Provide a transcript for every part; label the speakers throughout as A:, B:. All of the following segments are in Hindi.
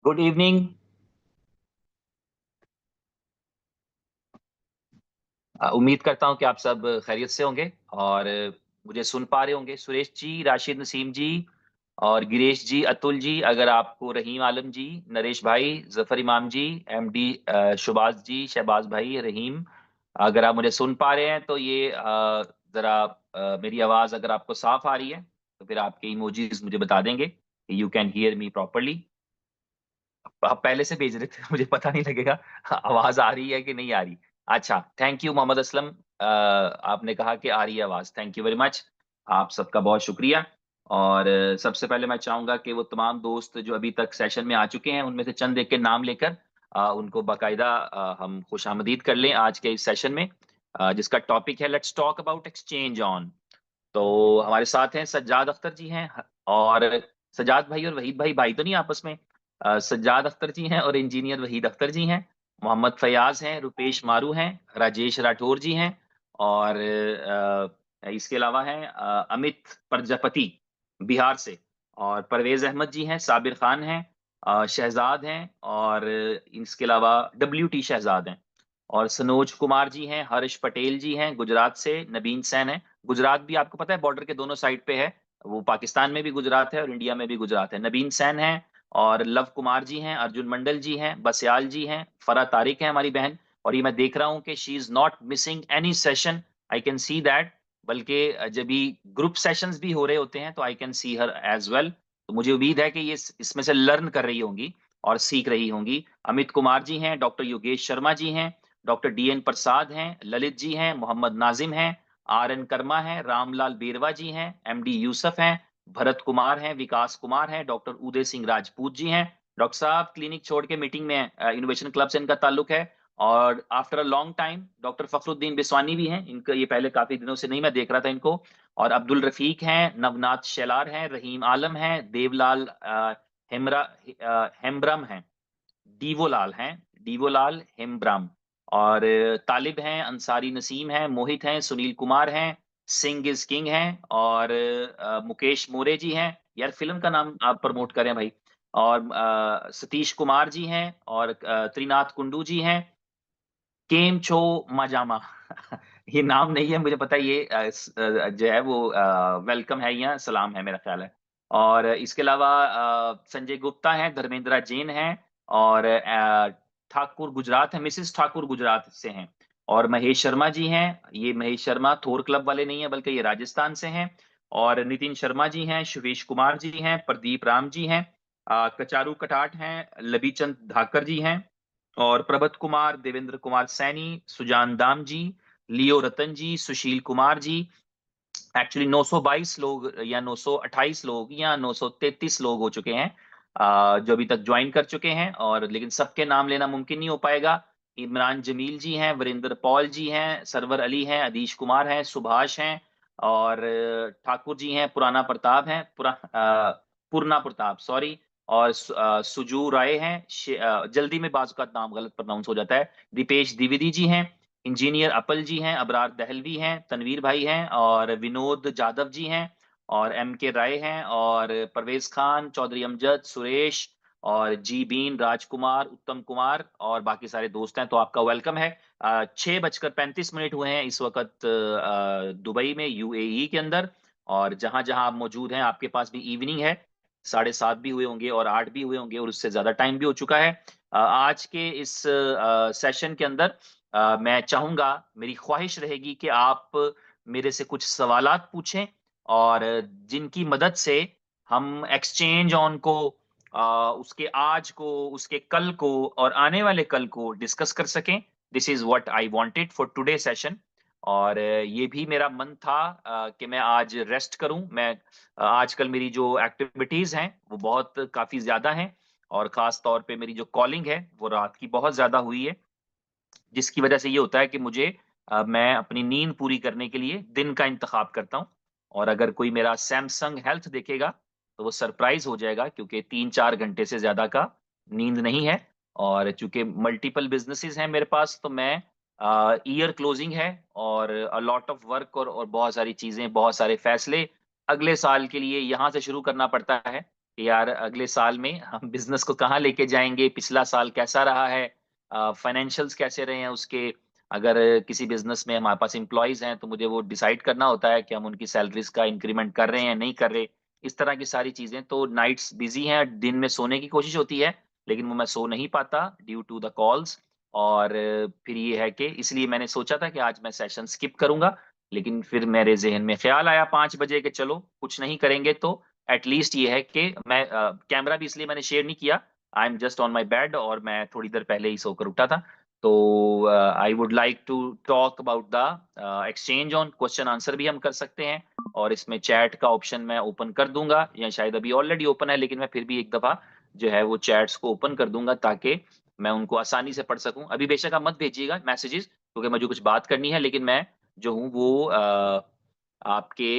A: Good evening. उम्मीद करता हूं कि आप सब खैरियत से होंगे और मुझे सुन पा रहे होंगे। सुरेश जी, राशिद नसीम जी और गिरीश जी, अतुल जी, अगर आपको रहीम आलम जी, नरेश भाई, जफर इमाम जी, एमडी शुबाज जी, शहबाज भाई, रहीम, अगर आप मुझे सुन पा रहे हैं तो ये जरा मेरी आवाज अगर आपको साफ आ रही है तो फिर आपके इमोजीज मुझे बता देंगे you can hear me properly. आप पहले से भेज रहे थे मुझे पता नहीं लगेगा आवाज आ रही है कि नहीं आ रही। अच्छा, थैंक यू मोहम्मद असलम। आपने कहा कि आ रही है आवाज, थैंक यू वेरी मच। आप सबका बहुत शुक्रिया। और सबसे पहले मैं चाहूंगा कि वो तमाम दोस्त जो अभी तक सेशन में आ चुके हैं उनमें से चंद एक के नाम लेकर उनको बाकायदा हम खुशामदीद कर लें आज के इस सेशन में, जिसका टॉपिक है let's talk about exchange on. तो हमारे साथ हैं सज्जाद अख्तर जी हैं, और सज्जाद भाई और वहीद भाई भाई तो नहीं आपस में। सज्जाद अख्तर जी हैं और इंजीनियर वहीद अख्तर जी हैं। मोहम्मद फयाज हैं, रुपेश मारू हैं, राजेश राठौर जी हैं, और इसके अलावा हैं अमित प्रजापति बिहार से, और परवेज अहमद जी हैं, साबिर खान हैं, शहजाद हैं, और इसके अलावा डब्ल्यू टी शहजाद हैं, और सनोज कुमार जी हैं, हर्ष पटेल जी हैं गुजरात से, नबीन सैन है। गुजरात भी आपको पता है बॉर्डर के दोनों साइड पे है, वो पाकिस्तान में भी गुजरात है और इंडिया में भी गुजरात है। नबीन सैन है, और लव कुमार जी हैं, अर्जुन मंडल जी हैं, बसयाल जी हैं, फरा तारिक है हमारी बहन। और ये मैं देख रहा हूँ कि she is not missing any session, I can see that. बल्कि जब भी ग्रुप सेशंस भी हो रहे होते हैं तो I can see her as well. तो मुझे उम्मीद है कि ये इसमें से लर्न कर रही होंगी और सीख रही होंगी। अमित कुमार जी हैं, डॉक्टर योगेश शर्मा जी हैं, डॉक्टर डी एन प्रसाद हैं, ललित जी हैं, मोहम्मद नाजिम हैं, आर एन कर्मा हैं, रामलाल बेरवा जी हैं, एमडी यूसुफ हैं, भरत कुमार हैं, विकास कुमार हैं, डॉक्टर उदय सिंह राजपूत जी हैं। डॉक्टर साहब क्लिनिक छोड़ के मीटिंग में इनोवेशन क्लब से इनका ताल्लुक है। और after a long time doctor Fakhruddin Biswani भी हैं, इनका ये पहले काफी दिनों से नहीं मैं देख रहा था इनको। और अब्दुल रफीक हैं, नवनाथ शेलार हैं, रहीम आलम हैं, देवलाल हेम्ब्रम हैं, डीवोलाल हैं, डीवोलाल हेम्ब्रम, और तालिब हैं, अंसारी नसीम हैं, मोहित हैं, सुनील कुमार हैं, सिंह इज किंग हैं, और मुकेश मोरे जी हैं। यार फिल्म का नाम आप प्रमोट करें भाई। और सतीश कुमार जी हैं, और त्रिनाथ कुंडू जी हैं। केम छो मजामा ये नाम नहीं है मुझे पता, ये जो है वो वेलकम है या सलाम है मेरा ख्याल है। और इसके अलावा संजय गुप्ता है, धर्मेंद्र जैन है, और ठाकुर गुजरात है, मिसेस ठाकुर गुजरात से हैं। और महेश शर्मा जी हैं, ये महेश शर्मा थोर क्लब वाले नहीं है बल्कि ये राजस्थान से हैं। और नितिन शर्मा जी हैं, शिवेश कुमार जी हैं, प्रदीप राम जी हैं, कचारू कटाट हैं, लबीचंद धाकर जी हैं, और प्रभत कुमार, देवेंद्र कुमार सैनी, सुजान दाम जी, लियो रतन जी, सुशील कुमार जी। एक्चुअली 922 लोग या 928 लोग या 933 लोग हो चुके हैं जो अभी तक ज्वाइन कर चुके हैं, और लेकिन सबके नाम लेना मुमकिन नहीं हो पाएगा। इमरान जमील जी हैं, वरिंदर पॉल जी हैं, सरवर अली हैं, अदीश कुमार हैं, सुभाष हैं, और ठाकुर जी हैं, पुराना प्रताप हैं, पूर्णा प्रताप सॉरी, और सुजू राय हैं, जल्दी में बाजू का नाम गलत प्रोनाउंस हो जाता है, दीपेश द्विवेदी जी हैं, इंजीनियर अपल जी हैं, अबरार दहलवी हैं, तनवीर भाई हैं, और विनोद जाधव जी हैं, और एम के राय हैं, और परवेज खान, चौधरी अमजद, सुरेश, और जी बीन, राजकुमार, उत्तम कुमार, और बाकी सारे दोस्त हैं। तो आपका वेलकम है। 6:35 हुए हैं इस वक्त दुबई में, यूएई के अंदर। और जहां जहां आप मौजूद हैं आपके पास भी इवनिंग है, 7:30 भी हुए होंगे और 8 भी हुए होंगे और उससे ज्यादा टाइम भी हो चुका है। आज के इस सेशन के अंदर मैं चाहूंगा, मेरी ख्वाहिश रहेगी कि आप मेरे से कुछ सवालात पूछें, और जिनकी मदद से हम एक्सचेंज ऑन को, उसके आज को, उसके कल को और आने वाले कल को डिस्कस कर सकें। This is what I wanted for today session. और ये भी मेरा मन था कि मैं आज रेस्ट करूं। मैं आजकल मेरी जो एक्टिविटीज हैं वो बहुत काफी ज्यादा हैं, और खास तौर पे मेरी जो कॉलिंग है वो रात की बहुत ज्यादा हुई है, जिसकी वजह से ये होता है कि मुझे मैं अपनी नींद पूरी करने के लिए दिन का इंतखाब करता हूँ। और अगर कोई मेरा सैमसंग हेल्थ देखेगा तो वो सरप्राइज हो जाएगा, क्योंकि 3-4 घंटे से ज्यादा का नींद नहीं है। और चूंकि मल्टीपल बिजनेसेस हैं मेरे पास, तो मैं ईयर क्लोजिंग है, और अ लॉट ऑफ वर्क, और बहुत सारी चीजें, बहुत सारे फैसले अगले साल के लिए यहाँ से शुरू करना पड़ता है कि यार अगले साल में हम बिजनेस को कहाँ लेके जाएंगे, पिछला साल कैसा रहा है, फाइनेंशियल्स कैसे रहे हैं उसके। अगर किसी बिजनेस में हमारे पास एम्प्लॉयज हैं तो मुझे वो डिसाइड करना होता है कि हम उनकी सैलरीज का इंक्रीमेंट कर रहे हैं नहीं कर रहे, इस तरह की सारी चीजें। तो नाइट्स बिजी हैं, दिन में सोने की कोशिश होती है लेकिन वो मैं सो नहीं पाता ड्यू टू द कॉल्स। और फिर ये है कि इसलिए मैंने सोचा था कि आज मैं सेशन स्किप करूंगा, लेकिन फिर मेरे जहन में ख्याल आया 5 बजे के चलो कुछ नहीं करेंगे तो एटलीस्ट ये है कि मैं कैमरा भी इसलिए मैंने शेयर नहीं किया, I am just on my bed और मैं थोड़ी देर पहले ही सोकर उठा था। तो I would like to talk about the exchange on question answer भी हम कर सकते हैं, और इसमें चैट का ऑप्शन मैं ओपन कर दूंगा, या शायद अभी ऑलरेडी ओपन है लेकिन मैं फिर भी एक दफा जो है वो चैट्स को ओपन कर दूंगा ताकि मैं उनको आसानी से पढ़ सकूं। अभी बेशक आप मत भेजिएगा मैसेजेस क्योंकि मुझे कुछ बात करनी है, लेकिन मैं जो हूँ वो आपके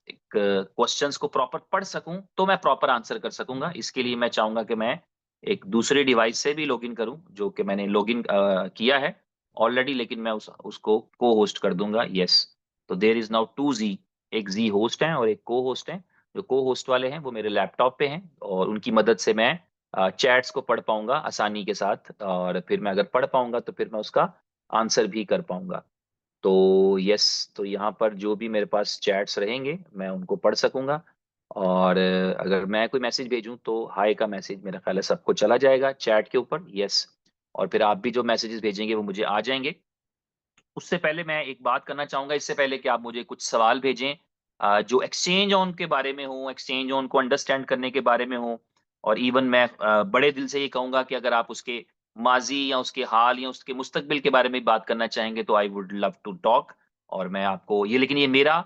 A: एक क्वेश्चंस को प्रॉपर पढ़ सकूं तो मैं प्रॉपर आंसर कर सकूंगा। इसके लिए मैं चाहूंगा कि मैं एक दूसरे डिवाइस से भी लॉगिन करूं, जो कि मैंने लॉगिन किया है ऑलरेडी, लेकिन मैं उसको को होस्ट कर दूंगा। यस, तो देयर इज नाउ 2 जी, एक जी होस्ट है और एक को होस्ट है। जो को होस्ट वाले हैं वो मेरे लैपटॉप पे हैं और उनकी मदद से मैं चैट्स को पढ़ पाऊंगा आसानी के साथ, और फिर मैं अगर पढ़ पाऊंगा तो फिर मैं उसका आंसर भी कर पाऊंगा। तो यस, तो यहाँ पर जो भी मेरे पास चैट्स रहेंगे मैं उनको पढ़ सकूंगा। और अगर मैं कोई मैसेज भेजूं तो हाय का मैसेज मेरा ख्याल है सबको चला जाएगा चैट के ऊपर। यस, और फिर आप भी जो मैसेजेस भेजेंगे वो मुझे आ जाएंगे। उससे पहले मैं एक बात करना चाहूंगा, इससे पहले कि आप मुझे कुछ सवाल भेजें जो एक्सचेंज ऑन के बारे में हो, एक्सचेंज ऑन को अंडरस्टैंड करने के बारे में हो। और इवन मैं बड़े दिल से ये कहूंगा कि अगर आप उसके माजी या उसके हाल या उसके मुस्तकबिल के बारे में बात करना चाहेंगे तो I would love to talk. और मैं आपको ये, लेकिन ये मेरा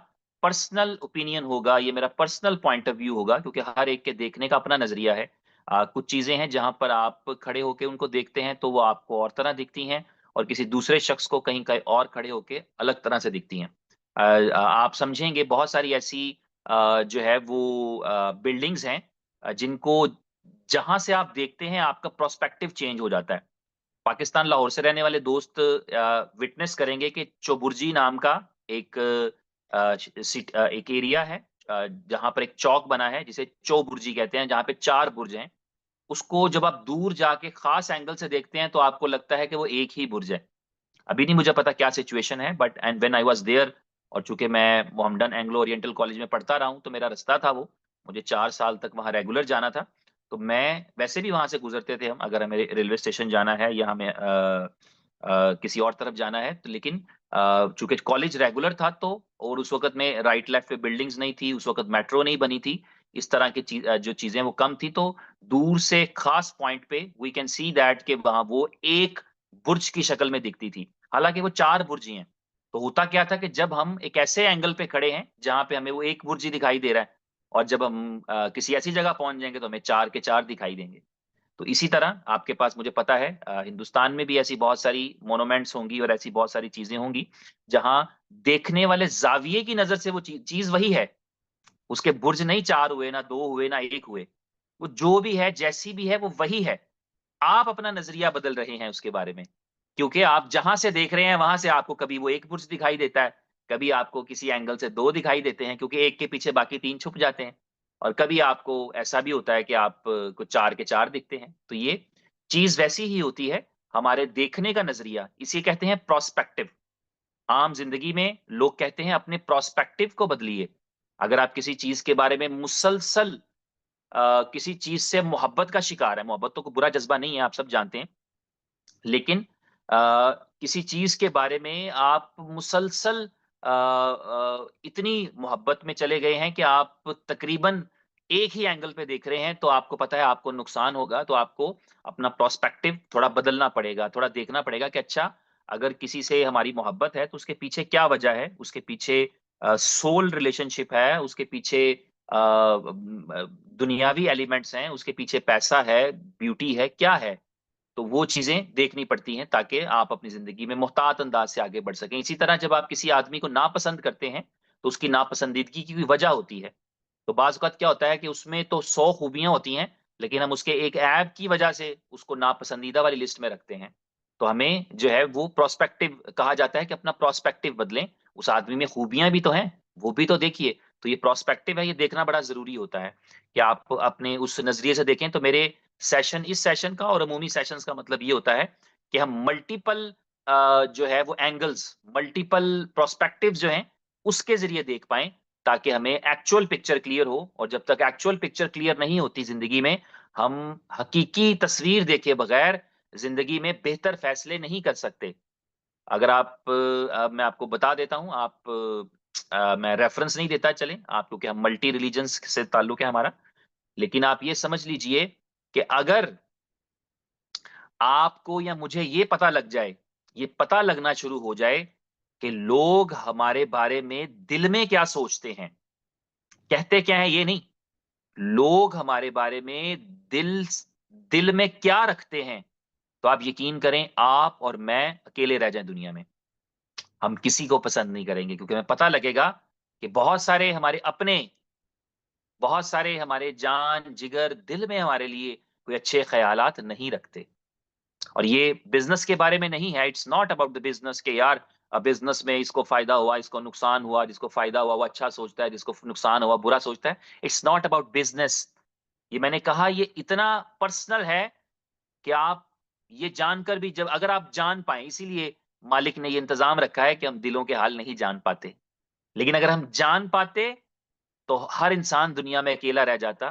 A: पर्सनल ओपिनियन होगा, ये मेरा पर्सनल पॉइंट ऑफ व्यू होगा क्योंकि हर एक के देखने का अपना नजरिया है। कुछ चीजें हैं जहां पर आप खड़े होके उनको देखते हैं तो वो आपको और तरह दिखती हैं, और किसी दूसरे शख्स को कहीं कहीं और खड़े होके अलग तरह से दिखती हैं। आप समझेंगे बहुत सारी ऐसी जो है वो बिल्डिंग्स हैं जिनको जहां से आप देखते हैं आपका प्रोस्पेक्टिव चेंज हो जाता है। पाकिस्तान लाहौर से रहने वाले दोस्त विटनेस करेंगे कि चौबुर्जी नाम का एक एक एरिया है जहां पर एक चौक बना है जिसे चौबुर्जी कहते हैं, जहां पे 4 बुर्ज हैं। उसको जब आप दूर जाके खास एंगल से देखते हैं तो आपको लगता है कि वो एक ही बुर्ज है। अभी नहीं मुझे पता क्या सिचुएशन है, but and when I was there, और चूंकि मैं मोहम्मदन एंग्लो ओरिएंटल कॉलेज में पढ़ता रहा हूँ तो मेरा रास्ता था वो, मुझे 4 साल तक वहाँ रेगुलर जाना था। तो मैं वैसे भी वहां से गुजरते थे हम, अगर हमें रेलवे स्टेशन जाना है या हमें किसी और तरफ जाना है तो। लेकिन चूंकि कॉलेज रेगुलर था तो, और उस वक्त में राइट लेफ्ट पे बिल्डिंग्स नहीं थी, उस वक्त मेट्रो नहीं बनी थी, इस तरह की जो चीजें वो कम थी, तो दूर से खास पॉइंट पे वी कैन सी दैट कि वहां वो एक बुर्ज की शक्ल में दिखती थी। हालांकि वो 4 बुर्ज ही हैं। तो होता क्या था कि जब हम एक ऐसे एंगल पे खड़े हैं जहां पे हमें वो एक बुर्ज ही दिखाई दे रहा है, और जब हम किसी ऐसी जगह पहुंच जाएंगे तो हमें 4 के 4 दिखाई देंगे। तो इसी तरह आपके पास, मुझे पता है हिंदुस्तान में भी ऐसी बहुत सारी मोनूमेंट्स होंगी और ऐसी बहुत सारी चीजें होंगी जहां देखने वाले जाविये की नजर से वो चीज वही है। उसके बुर्ज नहीं 4 हुए, ना 2 हुए, ना 1 हुए, वो जो भी है जैसी भी है वो वही है। आप अपना नजरिया बदल रहे हैं उसके बारे में, क्योंकि आप जहां से देख रहे हैं वहां से आपको कभी वो एक बुर्ज दिखाई देता है, कभी आपको किसी एंगल से 2 दिखाई देते हैं क्योंकि एक के पीछे बाकी 3 छुप जाते हैं, और कभी आपको ऐसा भी होता है कि आप को 4 के 4 दिखते हैं। तो ये चीज वैसी ही होती है, हमारे देखने का नजरिया, इसे कहते हैं प्रोस्पेक्टिव। आम जिंदगी में लोग कहते हैं अपने प्रोस्पेक्टिव को बदलिए। अगर आप किसी चीज के बारे में मुसलसल किसी चीज से मोहब्बत का शिकार है, मोहब्बत तो कोई बुरा जज्बा नहीं है, आप सब जानते हैं, लेकिन किसी चीज के बारे में आप मुसलसल इतनी मोहब्बत में चले गए हैं कि आप तकरीबन एक ही एंगल पे देख रहे हैं, तो आपको पता है आपको नुकसान होगा, तो आपको अपना प्रोस्पेक्टिव थोड़ा बदलना पड़ेगा, थोड़ा देखना पड़ेगा कि अच्छा, अगर किसी से हमारी मोहब्बत है तो उसके पीछे क्या वजह है, उसके पीछे सोल रिलेशनशिप है, उसके पीछे दुनियावी एलिमेंट्स हैं, उसके पीछे पैसा है, ब्यूटी है, क्या है। तो वो चीजें देखनी पड़ती हैं ताकि आप अपनी जिंदगी में मुहतात अंदाज से आगे बढ़ सकें। इसी तरह जब आप किसी आदमी को नापसंद करते हैं तो उसकी नापसंदीदगी की कोई वजह होती है। तो बाज औक़ात क्या होता है कि उसमें तो 100 खूबियां होती हैं, लेकिन हम उसके एक ऐब की वजह से उसको नापसंदीदा वाली लिस्ट में रखते हैं। तो हमें जो है वो प्रोस्पेक्टिव कहा जाता है कि अपना प्रोस्पेक्टिव बदलें। उस आदमी में खूबियां भी तो हैं, वो भी तो देखिए। तो ये प्रोस्पेक्टिव है, ये देखना बड़ा ज़रूरी होता है कि आप अपने उस नज़रिए से देखें। तो मेरे इस सेशन का और अमूमी सेशंस का मतलब ये होता है कि हम मल्टीपल जो है वो एंगल्स, मल्टीपल प्रोस्पेक्टिव्स जो हैं, उसके ज़रिए देख पाएँ, ताकि हमें एक्चुअल पिक्चर क्लियर हो। और जब तक एक्चुअल पिक्चर क्लियर नहीं होती ज़िंदगी में, हम हकीकी तस्वीर देखे बगैर ज़िंदगी में बेहतर फैसले नहीं कर सकते। अगर मैं आपको बता देता हूँ, मैं रेफरेंस नहीं देता चलें आपको, कि हम मल्टी रिलीजन्स से ताल्लुक है हमारा, लेकिन आप ये समझ लीजिए कि अगर आपको या मुझे ये पता लग जाए, ये पता लगना शुरू हो जाए कि लोग हमारे बारे में दिल में क्या सोचते हैं, कहते क्या हैं ये नहीं, लोग हमारे बारे में दिल दिल में क्या रखते हैं, तो आप यकीन करें, आप और मैं अकेले रह जाएं दुनिया में। हम किसी को पसंद नहीं करेंगे, क्योंकि हमें पता लगेगा कि बहुत सारे हमारे जान जिगर दिल में हमारे लिए कोई अच्छे ख्यालात नहीं रखते। और ये बिजनेस के बारे में नहीं है, it's not about the business के यार, बिजनेस में इसको फायदा हुआ, इसको नुकसान हुआ, जिसको फायदा हुआ वो अच्छा सोचता है, जिसको नुकसान हुआ बुरा सोचता है। It's not about business. ये मैंने कहा, ये इतना पर्सनल है कि आप ये जानकर भी, जब अगर आप जान पाए, इसीलिए मालिक ने ये इंतजाम रखा है कि हम दिलों के हाल नहीं जान पाते। लेकिन अगर हम जान पाते, तो हर इंसान दुनिया में अकेला रह जाता,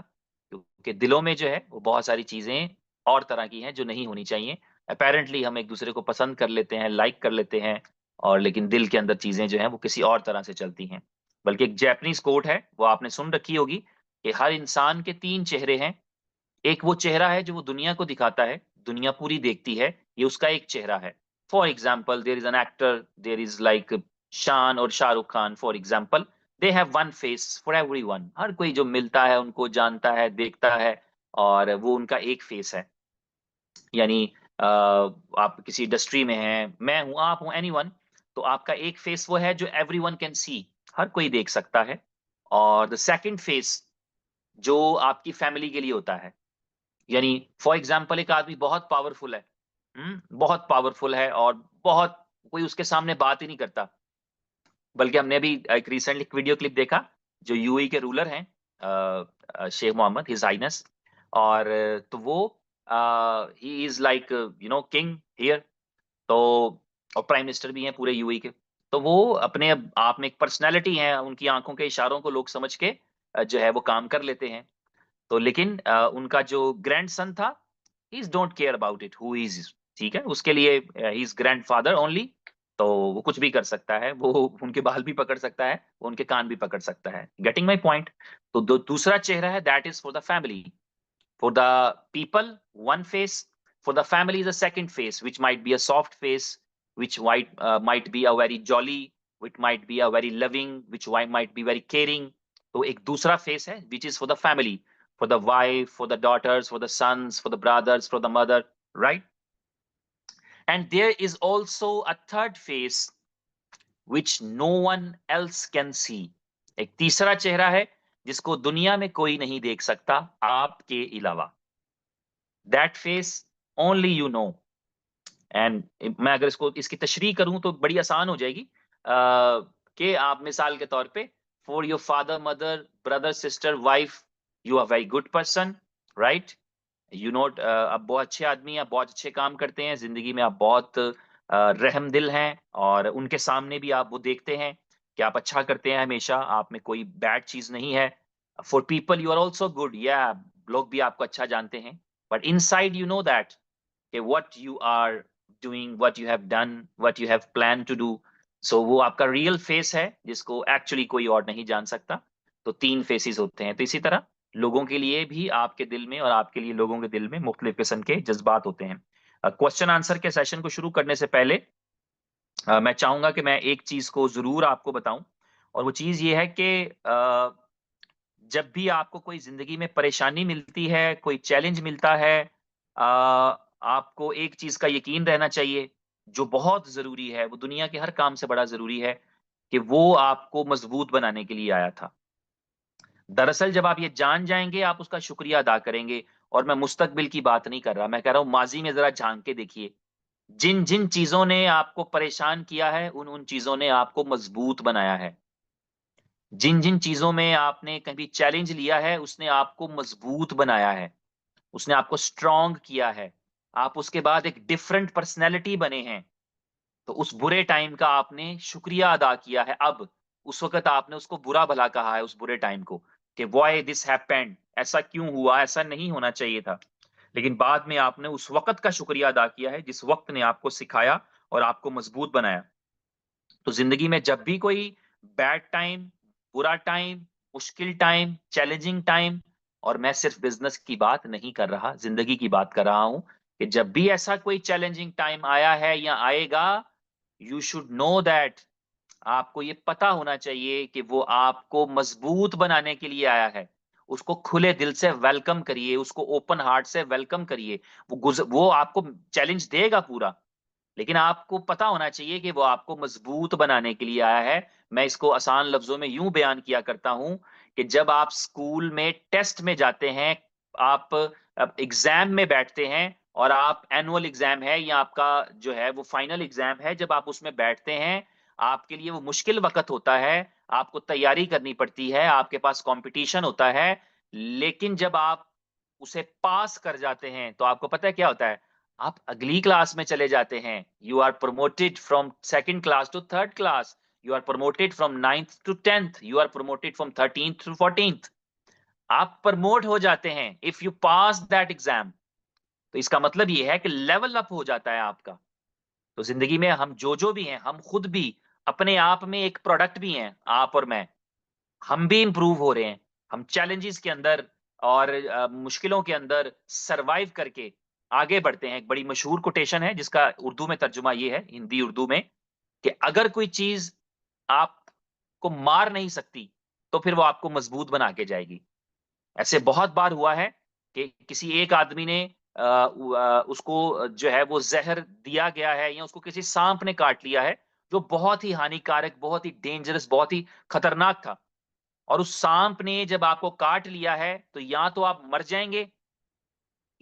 A: क्योंकि दिलों में जो है वो बहुत सारी चीजें और तरह की हैं जो नहीं होनी चाहिए। अपेरेंटली हम एक दूसरे को पसंद कर लेते हैं, लाइक कर लेते हैं, और लेकिन दिल के अंदर चीजें जो हैं वो किसी और तरह से चलती हैं। बल्कि एक जैपनीज कोट है, वो आपने सुन रखी होगी, कि हर इंसान के 3 चेहरे हैं। एक वो चेहरा है जो वो दुनिया को दिखाता है, दुनिया पूरी देखती है, ये उसका एक चेहरा है। For example, there is an actor, there is like Shaan और Shahrukh Khan for example, they have one face for everyone. हर कोई जो मिलता है उनको जानता है, देखता है, और वो उनका एक फेस है। यानी आप किसी इंडस्ट्री में हैं, मैं हूं, आप हूं, एनीवन, तो आपका एक फेस वो है जो एवरीवन कैन सी, हर कोई देख सकता है। और द सेकंड फेस जो आपकी फैमिली के लिए होता है, यानी फॉर एग्जाम्पल एक आदमी बहुत पावरफुल है, बहुत पावरफुल है, और बहुत, कोई उसके सामने बात ही नहीं करता। बल्कि हमने अभी एक रिसेंटली वीडियो क्लिप देखा, जो यूएई के रूलर हैं, शेख मोहम्मद, हिज हाइनेस, और तो वो he is like king here, तो और प्राइम मिनिस्टर भी हैं पूरे यूएई के। तो वो अपने आप में एक पर्सनैलिटी है, उनकी आंखों के इशारों को लोग समझ के जो है वो काम कर लेते हैं। तो लेकिन उनका जो ग्रैंडसन था, ही don't care about it who is, ठीक है, उसके लिए ही इज ग्रैंडफादर ओनली। तो वो कुछ भी कर सकता है, वो उनके बाल भी पकड़ सकता है, वो उनके कान भी पकड़ सकता है। Getting my point? तो दूसरा चेहरा है, that is for the family, for the people one face, for the family is a second face, which might be a soft face, which might be a very jolly, which might be a very loving, which might be very caring. तो एक दूसरा फेस है, which is for the family, for the wife, for the daughters, for the sons, for the brothers, for the mother, right? And there is also a third face which no one else can see. एक तीसरा चेहरा है जिसको दुनिया में कोई नहीं देख सकता आपके अलावा। That face only you know. And मैं अगर इसको इसकी तशरीह करूं तो बड़ी आसान हो जाएगी, कि आप मिसाल के तौर पे, for your father, mother, brother, sister, wife, you are very good person, right? You know, आप बहुत अच्छे आदमी हैं, आप बहुत अच्छे काम करते हैं जिंदगी में, आप बहुत रहम दिल हैं, और उनके सामने भी आप वो देखते हैं कि आप अच्छा करते हैं, हमेशा आप में कोई बैड चीज नहीं है। For people you are also good, या लोग भी आपको अच्छा जानते हैं, but inside you know that कि what you are doing, what you have done, what you have planned to do, so वो आपका रियल फेस है जिसको एक्चुअली कोई और नहीं जान सकता। तो 3 फेसेस होते हैं। तो इसी तरह लोगों के लिए भी आपके दिल में, और आपके लिए लोगों के दिल में मुख्तलिफ किस्म के जज्बात होते हैं। क्वेश्चन आंसर के सेशन को शुरू करने से पहले मैं चाहूंगा कि मैं एक चीज को जरूर आपको बताऊं, और वो चीज ये है कि जब भी आपको कोई जिंदगी में परेशानी मिलती है, कोई चैलेंज मिलता है, आपको एक चीज का यकीन रहना चाहिए, जो बहुत जरूरी है, वो दुनिया के हर काम से बड़ा जरूरी है, कि वो आपको मजबूत बनाने के लिए आया था। दरअसल जब आप ये जान जाएंगे, आप उसका शुक्रिया अदा करेंगे। और मैं मुस्तकबिल की बात नहीं कर रहा, मैं कह रहा हूं माजी में जरा झांक के देखिए, जिन जिन चीजों ने आपको परेशान किया है, उन उन चीजों ने आपको मजबूत बनाया है। जिन जिन चीजों में आपने कभी चैलेंज लिया है उसने आपको मजबूत बनाया है, उसने आपको स्ट्रांग किया है, आप उसके बाद एक डिफरेंट पर्सनैलिटी बने हैं। तो उस बुरे टाइम का आपने शुक्रिया अदा किया है। अब उस वक्त आपने उसको बुरा भला कहा है, उस बुरे टाइम को, कि व्हाई दिस हैपेंड, ऐसा क्यों हुआ, ऐसा नहीं होना चाहिए था। लेकिन बाद में आपने उस वक्त का शुक्रिया अदा किया है जिस वक्त ने आपको सिखाया और आपको मजबूत बनाया। तो जिंदगी में जब भी कोई बैड टाइम, बुरा टाइम, मुश्किल टाइम, चैलेंजिंग टाइम, और मैं सिर्फ बिजनेस की बात नहीं कर रहा, जिंदगी की बात कर रहा हूं, कि जब भी ऐसा कोई चैलेंजिंग टाइम आया है या आएगा, यू शुड नो दैट, आपको ये पता होना चाहिए कि वो आपको मजबूत बनाने के लिए आया है। उसको खुले दिल से वेलकम करिए, उसको ओपन हार्ट से वेलकम करिए। वो आपको चैलेंज देगा पूरा, लेकिन आपको पता होना चाहिए कि वो आपको मजबूत बनाने के लिए आया है। मैं इसको आसान लफ्जों में यूं बयान किया करता हूं कि जब आप स्कूल में टेस्ट में जाते हैं, आप एग्जाम में बैठते हैं, और आप एनुअल एग्जाम है या आपका जो है वो फाइनल एग्जाम है, जब आप उसमें बैठते हैं, आपके लिए वो मुश्किल वक्त होता है, आपको तैयारी करनी पड़ती है, आपके पास कंपटीशन होता है। लेकिन जब आप उसे पास कर जाते हैं तो आपको पता है क्या होता है? आप अगली क्लास में चले जाते हैं। You are promoted from second class to third class, you are promoted from ninth to tenth, you are promoted from 13th to 14th। आप प्रमोट हो जाते हैं if you pass that exam. तो इसका मतलब ये है कि लेवल अप हो जाता है आपका। तो जिंदगी में हम जो भी हैं, हम खुद भी अपने आप में एक प्रोडक्ट भी हैं, आप और मैं। हम भी इंप्रूव हो रहे हैं। हम चैलेंजेस के अंदर और मुश्किलों के अंदर सरवाइव करके आगे बढ़ते हैं। एक बड़ी मशहूर कोटेशन है जिसका उर्दू में तर्जुमा ये है, हिंदी उर्दू में, कि अगर कोई चीज आपको मार नहीं सकती तो फिर वो आपको मजबूत बना के जाएगी। ऐसे बहुत बार हुआ है कि किसी एक आदमी ने उसको जो है वो जहर दिया गया है, या उसको किसी सांप ने काट लिया है, जो बहुत ही हानिकारक, बहुत ही डेंजरस, बहुत ही खतरनाक था। और उस सांप ने जब आपको काट लिया है तो या तो आप मर जाएंगे,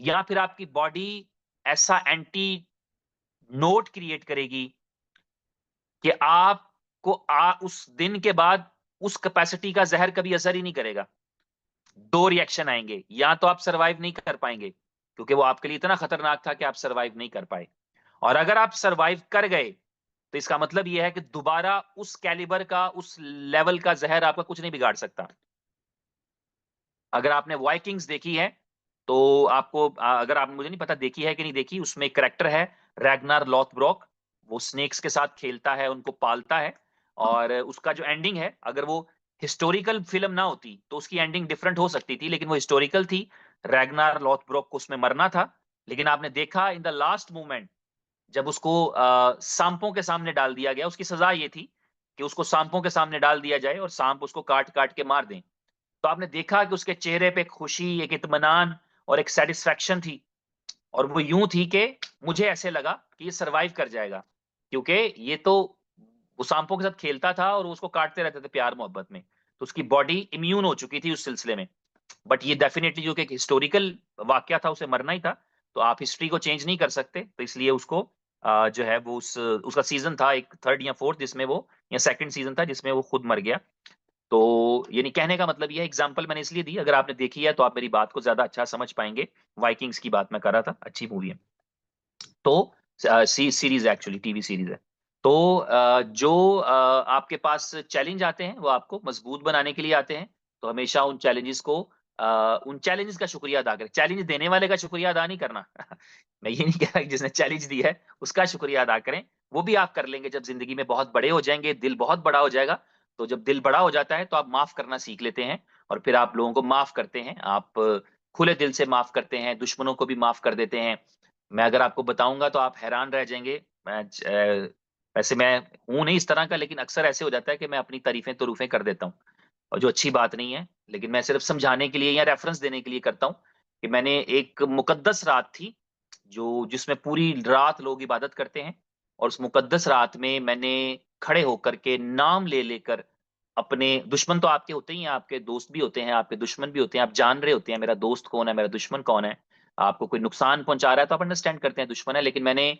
A: या फिर आपकी बॉडी ऐसा एंटी नोट क्रिएट करेगी कि आपको उस दिन के बाद उस कैपेसिटी का जहर कभी असर ही नहीं करेगा। दो रिएक्शन आएंगे, या तो आप सरवाइव नहीं कर पाएंगे क्योंकि वो आपके लिए इतना खतरनाक था कि आप सरवाइव नहीं कर पाए, और अगर आप सरवाइव कर गए तो इसका मतलब यह है कि दोबारा उस कैलिबर का, उस लेवल का जहर आपका कुछ नहीं बिगाड़ सकता। अगर आपने वाइकिंग्स देखी है तो आपको अगर आप, मुझे नहीं पता देखी है कि नहीं देखी, उसमें एक करेक्टर है रैगनार लॉथब्रोक। वो स्नेक्स के साथ खेलता है, उनको पालता है, और उसका जो एंडिंग है, अगर वो हिस्टोरिकल फिल्म ना होती तो उसकी एंडिंग डिफरेंट हो सकती थी, लेकिन वो हिस्टोरिकल थी। रैगनार लॉथब्रोक को उसमें मरना था, लेकिन आपने देखा इन द लास्ट मोमेंट, जब उसको सांपों के सामने डाल दिया गया, उसकी सजा ये थी कि उसको सांपों के सामने डाल दिया जाए और सांप उसको काट काट के मार दें। तो आपने देखा कि उसके चेहरे पे खुशी, एक इत्मीनान और एक सेटिस्फेक्शन थी, और वो यूं थी कि मुझे ऐसे लगा कि ये सरवाइव कर जाएगा, क्योंकि ये तो वो सांपों के साथ खेलता था और वो उसको काटते रहते थे प्यार मोहब्बत में, तो उसकी बॉडी इम्यून हो चुकी थी उस सिलसिले में। बट ये डेफिनेटली जो कि एक हिस्टोरिकल वाकया था, उसे मरना ही था। तो आप हिस्ट्री को चेंज नहीं कर सकते, तो इसलिए उसको जो है वो उसका सीजन था एक थर्ड या फोर्थ जिसमें वो, या सेकंड सीजन था जिसमें वो खुद मर गया। तो यानी कहने का मतलब ये एग्जांपल मैंने इसलिए दी, अगर आपने देखी है तो आप मेरी बात को ज्यादा अच्छा समझ पाएंगे। वाइकिंग्स की बात मैं कर रहा था, अच्छी मूवी है। तो सीरीज एक्चुअली टीवी सीरीज है। तो जो आपके पास चैलेंज आते हैं वो आपको मजबूत बनाने के लिए आते हैं। तो हमेशा उन चैलेंजेस का शुक्रिया अदा करें, चैलेंज देने वाले का शुक्रिया अदा नहीं करना। मैं ये नहीं कह रहा कि जिसने चैलेंज दिया है उसका शुक्रिया अदा करें, वो भी आप कर लेंगे जब जिंदगी में बहुत बड़े हो जाएंगे, दिल बहुत बड़ा हो जाएगा। तो जब दिल बड़ा हो जाता है तो आप माफ करना सीख लेते हैं, और फिर आप लोगों को माफ करते हैं, आप खुले दिल से माफ करते हैं, दुश्मनों को भी माफ कर देते हैं। मैं अगर आपको बताऊंगा तो आप हैरान रह जाएंगे। वैसे मैं हूं नहीं इस तरह का, लेकिन अक्सर ऐसे हो जाता है कि मैं अपनी तारीफें तुरूफें कर देता हूँ, और जो अच्छी बात नहीं है, लेकिन मैं सिर्फ समझाने के लिए या रेफरेंस देने के लिए करता हूँ। कि मैंने एक मुकद्दस रात थी जो जिसमें पूरी रात लोग इबादत करते हैं, और उस मुकद्दस रात में मैंने खड़े होकर के नाम ले लेकर, अपने दुश्मन तो आपके होते ही हैं, आपके दोस्त भी होते हैं, आपके दुश्मन भी होते हैं, आप जान रहे होते हैं मेरा दोस्त कौन है, मेरा दुश्मन कौन है। आपको कोई नुकसान पहुंचा रहा है तो आप अंडरस्टैंड करते हैं दुश्मन है, लेकिन मैंने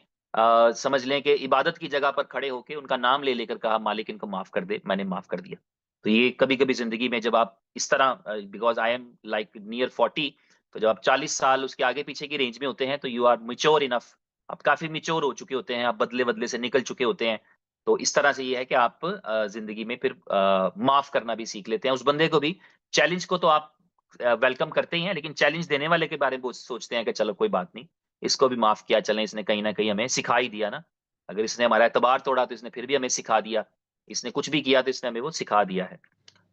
A: समझ लें कि इबादत की जगह पर खड़े होकर उनका नाम ले लेकर कहा, मालिक इनको माफ कर दे, मैंने माफ कर दिया। तो ये कभी-कभी जिंदगी में जब आप इस तरह, because I am like near 40, तो जब आप 40 साल उसके आगे पीछे की रेंज में होते हैं तो यू आर मैच्योर इनफ, आप काफी मैच्योर हो चुके होते हैं, आप बदले बदले से निकल चुके होते हैं। तो इस तरह से ये है कि आप जिंदगी में फिर माफ करना भी सीख लेते हैं उस बंदे को भी। चैलेंज को तो आप वेलकम करते ही हैं, लेकिन चैलेंज देने वाले के बारे में वो सोचते हैं कि चलो कोई बात नहीं, इसको भी माफ किया, चलें, इसने कहीं ना कहीं हमें सिखा ही दिया ना। अगर इसने हमारा एतबार तोड़ा तो इसने फिर भी हमें सिखा दिया, इसने कुछ भी किया तो इसने हमें वो सिखा दिया है।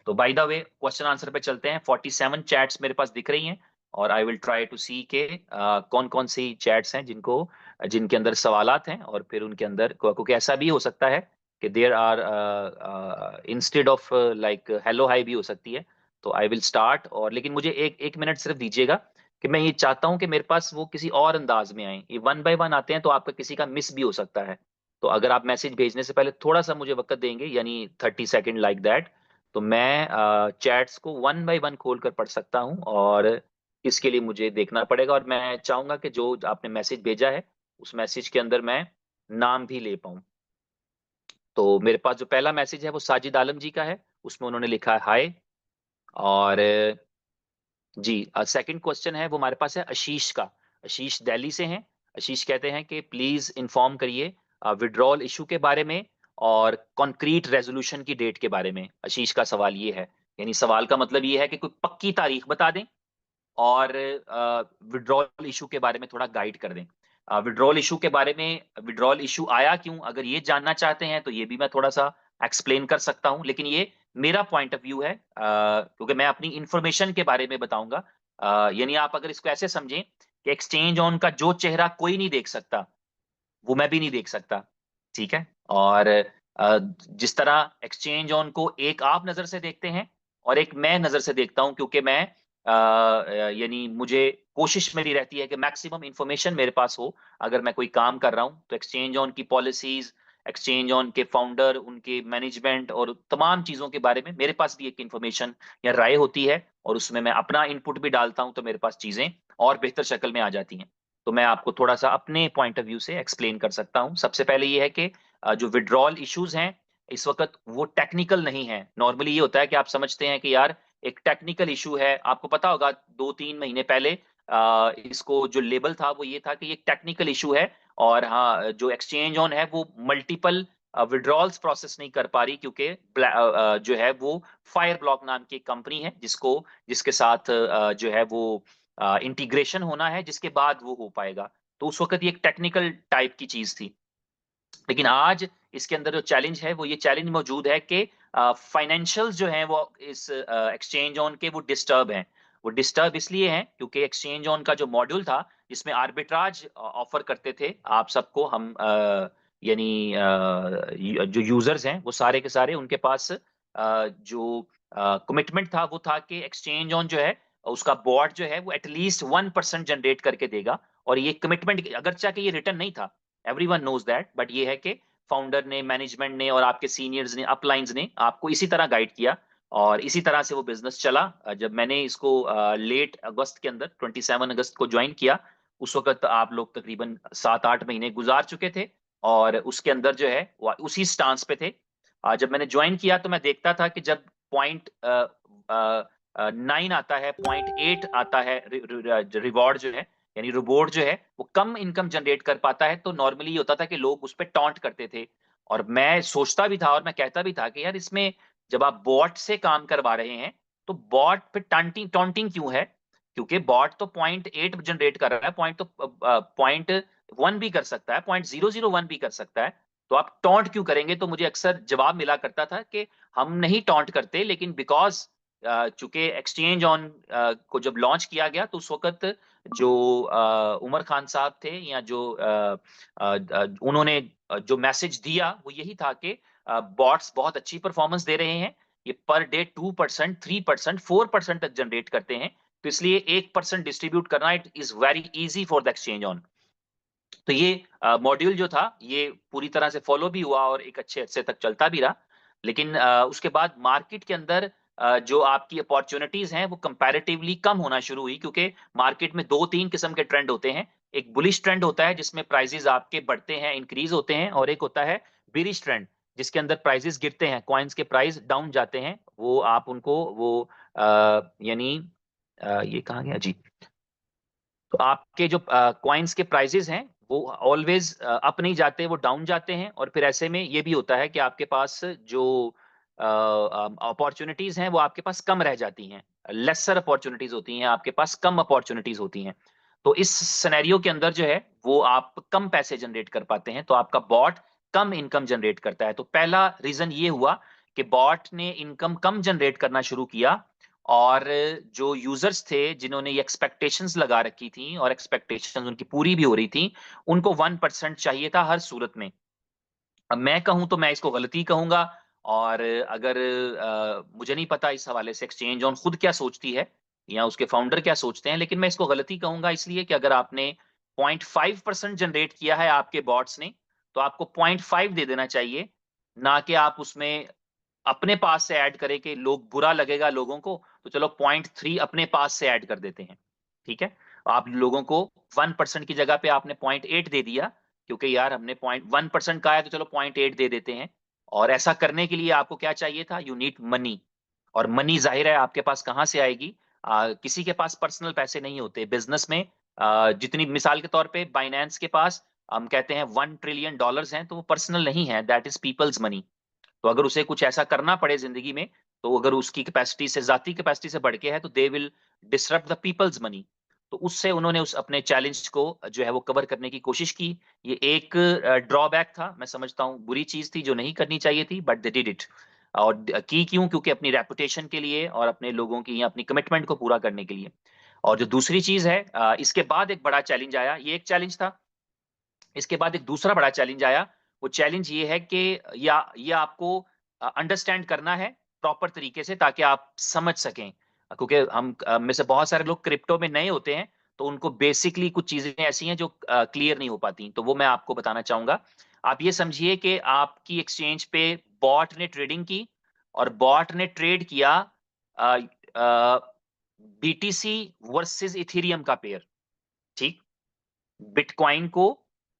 A: तो by the way question answer पे चलते हैं। 47 चैट्स मेरे पास दिख रही हैं, और आई विल ट्राई टू सी के कौन कौन सी चैट्स हैं जिनको जिनके अंदर सवालात हैं, और फिर उनके अंदर क्योंकि ऐसा भी हो सकता है कि there are instead of like hello hi भी हो सकती है। तो आई विल स्टार्ट, और लेकिन मुझे एक एक मिनट सिर्फ दीजिएगा कि मैं ये चाहता हूं कि मेरे पास वो किसी और अंदाज में आए। ये वन बाय वन आते हैं तो आपका किसी का मिस भी हो सकता है। तो अगर आप मैसेज भेजने से पहले थोड़ा सा मुझे वक्त देंगे, यानी 30 सेकेंड लाइक दैट, तो मैं चैट्स को वन बाय वन खोल कर पढ़ सकता हूँ, और इसके लिए मुझे देखना पड़ेगा। और मैं चाहूंगा कि जो आपने मैसेज भेजा है उस मैसेज के अंदर मैं नाम भी ले पाऊँ। तो मेरे पास जो पहला मैसेज है वो साजिद आलम जी का है, उसमें उन्होंने लिखा है हाय। और जी सेकंड क्वेश्चन है वो हमारे पास है आशीष का। आशीष दिल्ली से हैं। आशीष कहते हैं कि प्लीज इन्फॉर्म करिए विड्रॉल इशू के बारे में और कॉन्क्रीट रेजोल्यूशन की डेट के बारे में। आशीष का सवाल ये है, यानी सवाल का मतलब ये है कि कोई पक्की तारीख बता दें, और विड्रॉल इशू के बारे में थोड़ा गाइड कर दें। विड्रॉल इशू के बारे में, विड्रॉल इशू आया क्यों, अगर ये जानना चाहते हैं तो ये भी मैं थोड़ा सा एक्सप्लेन कर सकता हूं, लेकिन ये मेरा पॉइंट ऑफ व्यू है, क्योंकि मैं अपनी इंफॉर्मेशन के बारे में बताऊंगा। यानी आप अगर इसको ऐसे समझें कि एक्सचेंज ऑन का जो चेहरा कोई नहीं देख सकता वो मैं भी नहीं देख सकता, ठीक है। और जिस तरह एक्सचेंज ऑन को एक आप नजर से देखते हैं और एक मैं नजर से देखता हूं, क्योंकि मैं यानी मुझे कोशिश मेरी रहती है कि मैक्सिमम इंफॉर्मेशन मेरे पास हो अगर मैं कोई काम कर रहा हूं। तो एक्सचेंज ऑन की पॉलिसीज, एक्सचेंज ऑन के फाउंडर, उनके मैनेजमेंट और तमाम चीजों के बारे में मेरे पास भी एक इंफॉर्मेशन या राय होती है, और उसमें मैं अपना इनपुट भी डालता हूं, तो मेरे पास चीजें और बेहतर शक्ल में आ जाती हैं। तो मैं आपको थोड़ा सा अपने पॉइंट ऑफ व्यू से एक्सप्लेन कर सकता हूं। सबसे पहले ये है कि जो विड्रॉल इश्यूज हैं इस वक्त वो टेक्निकल नहीं है। नॉर्मली ये होता है कि आप समझते हैं कि यार एक टेक्निकल इशू है, आपको पता होगा 2-3 महीने पहले इसको जो लेबल था वो ये था कि ये टेक्निकल इशू है, और हाँ जो एक्सचेंज ऑन है वो मल्टीपल विड्रॉल्स प्रोसेस नहीं कर पा रही, क्योंकि जो है वो फायर ब्लॉक नाम की एक कंपनी है जिसके साथ जो है वो इंटीग्रेशन होना है, जिसके बाद वो हो पाएगा। तो उस वक्त ये एक टेक्निकल टाइप की चीज थी। लेकिन आज इसके अंदर जो चैलेंज है वो ये चैलेंज मौजूद है कि फाइनेंशियल्स जो हैं वो इस एक्सचेंज ऑन के वो डिस्टर्ब हैं। वो डिस्टर्ब इसलिए हैं क्योंकि एक्सचेंज ऑन का जो मॉड्यूल था जिसमें आर्बिट्राज ऑफर करते थे आप सबको, हम यानी जो यूजर्स हैं वो सारे के सारे, उनके पास जो कमिटमेंट था वो था कि एक्सचेंज ऑन जो है उसका बॉट जो है वो एटलीस्ट 1% जनरेट करके देगा। और ये कमिटमेंट अगरचा कि ये रिटर्न नहीं था, एवरीवन नोज दैट, बट ये है कि फाउंडर ने, मैनेजमेंट ने और आपके सीनियर्स ने, अपलाइंस ने आपको इसी तरह गाइड किया, और इसी तरह से वो बिजनेस चला। जब मैंने इसको लेट अगस्त के अंदर 27 अगस्त को ज्वाइन किया, उस वक्त आप लोग तकरीबन 7-8 महीने गुजार चुके थे, और उसके अंदर जो है वो उसी स्टांस पे थे। जब मैंने ज्वाइन किया तो मैं देखता था कि जब पॉइंट 9 आता है, 0.8 आता है रिवॉर्ड जो है, यानी रिवॉर्ड जो है वो कम इनकम जनरेट कर पाता है, तो नॉर्मली ये होता था कि लोग उस पर टॉन्ट करते थे। और मैं सोचता भी था और मैं कहता भी था कि यार इसमें जब आप बॉट से काम करवा रहे हैं तो बॉट पे टॉन्टिंग टॉन्टिंग क्यों है, क्योंकि बॉट तो 0.8 जनरेट कर रहा है, पॉइंट तो 0.1 भी कर सकता है, 0.001 भी कर सकता है, तो आप टॉन्ट क्यों करेंगे। तो मुझे अक्सर जवाब मिला करता था कि हम नहीं टॉन्ट करते, लेकिन बिकॉज चूंकि एक्सचेंज ऑन को जब लॉन्च किया गया तो उस वक्त जो उमर खान साहब थे, या जो उन्होंने जो मैसेज दिया वो यही था कि बॉट्स बहुत अच्छी परफॉर्मेंस दे रहे हैं, ये पर डे 2%, 3%, 4% तक जनरेट करते हैं, तो इसलिए 1% डिस्ट्रीब्यूट करना it is very easy for the exchange on. तो ये मॉड्यूल जो था ये पूरी तरह से फॉलो भी हुआ और एक अच्छे अरसे तक चलता भी रहा। लेकिन उसके बाद मार्केट के अंदर जो आपकी अपॉर्चुनिटीज हैं वो कंपैरेटिवली कम होना शुरू हुई, क्योंकि मार्केट में 2-3 किस्म के ट्रेंड होते हैं। एक बुलिश ट्रेंड होता है जिसमें प्राइसेस आपके बढ़ते हैं, इंक्रीज होते हैं, और एक होता है बिरिश ट्रेंड जिसके अंदर प्राइसेस गिरते हैं, कॉइन्स के प्राइस डाउन जाते हैं, वो आप उनको वो यानी ये कहाँ गया जी। तो आपके जो कॉइन्स के प्राइसेस हैं वो ऑलवेज अप नहीं जाते, वो डाउन जाते हैं। और फिर ऐसे में ये भी होता है कि आपके पास जो अपॉर्चुनिटीज हैं वो आपके पास कम रह जाती हैं, लेसर अपॉर्चुनिटीज होती हैं आपके पास, कम अपॉर्चुनिटीज होती हैं। तो इस सिनेरियो के अंदर जो है वो आप कम पैसे जनरेट कर पाते हैं, तो आपका बॉट कम इनकम जनरेट करता है। तो पहला रीजन ये हुआ कि बॉट ने इनकम कम जनरेट करना शुरू किया, और जो यूजर्स थे जिन्होंने ये एक्सपेक्टेशंस लगा रखी थी और एक्सपेक्टेशंस उनकी पूरी भी हो रही थी, उनको 1% चाहिए था हर सूरत में। अब मैं कहूं तो मैं इसको गलती कहूंगा। और अगर मुझे नहीं पता इस हवाले से एक्सचेंज ऑन खुद क्या सोचती है या उसके फाउंडर क्या सोचते हैं, लेकिन मैं इसको गलती कहूंगा इसलिए कि अगर आपने 0.5% जनरेट किया है आपके बॉट्स ने, तो आपको 0.5 दे देना चाहिए, ना कि आप उसमें अपने पास से ऐड करें कि लोग बुरा लगेगा लोगों को, तो चलो 0.3 अपने पास से ऐड कर देते हैं। ठीक है, आप लोगों को 1% की जगह पे आपने 0.8 दे दिया, क्योंकि यार हमने 0.1% का है तो चलो 0.8 दे देते हैं। और ऐसा करने के लिए आपको क्या चाहिए था, यू नीड मनी। और मनी जाहिर है आपके पास कहाँ से आएगी, किसी के पास पर्सनल पैसे नहीं होते बिजनेस में। जितनी मिसाल के तौर पे बाइनेंस के पास हम कहते हैं $1 ट्रिलियन हैं, तो वो पर्सनल नहीं है, दैट इज पीपल्स मनी। तो अगर उसे कुछ ऐसा करना पड़े जिंदगी में, तो अगर उसकी कैपेसिटी से, जाती कैपेसिटी से बढ़ के है, तो they will disrupt the peoples money. तो उससे उन्होंने उस अपने चैलेंज को जो है वो कवर करने की कोशिश की। ये एक ड्रॉबैक था, मैं समझता हूँ बुरी चीज थी जो नहीं करनी चाहिए थी, बट दे डिड इट। और की क्यों, क्योंकि अपनी रेपुटेशन के लिए और अपने लोगों की या अपनी कमिटमेंट को पूरा करने के लिए। और जो दूसरी चीज है, इसके बाद एक बड़ा चैलेंज आया, ये एक चैलेंज था। इसके बाद एक दूसरा बड़ा चैलेंज आया। वो चैलेंज ये है कि या ये आपको अंडरस्टैंड करना है प्रॉपर तरीके से, ताकि आप समझ सकें। क्योंकि हम में से बहुत सारे लोग क्रिप्टो में नए होते हैं, तो उनको बेसिकली कुछ चीजें ऐसी हैं जो क्लियर नहीं हो पाती, तो वो मैं आपको बताना चाहूंगा। आप ये समझिए कि आपकी एक्सचेंज पे बॉट ने ट्रेडिंग की, और बॉट ने ट्रेड किया बीटीसी वर्सेस इथेरियम का पेयर। ठीक, बिटकॉइन को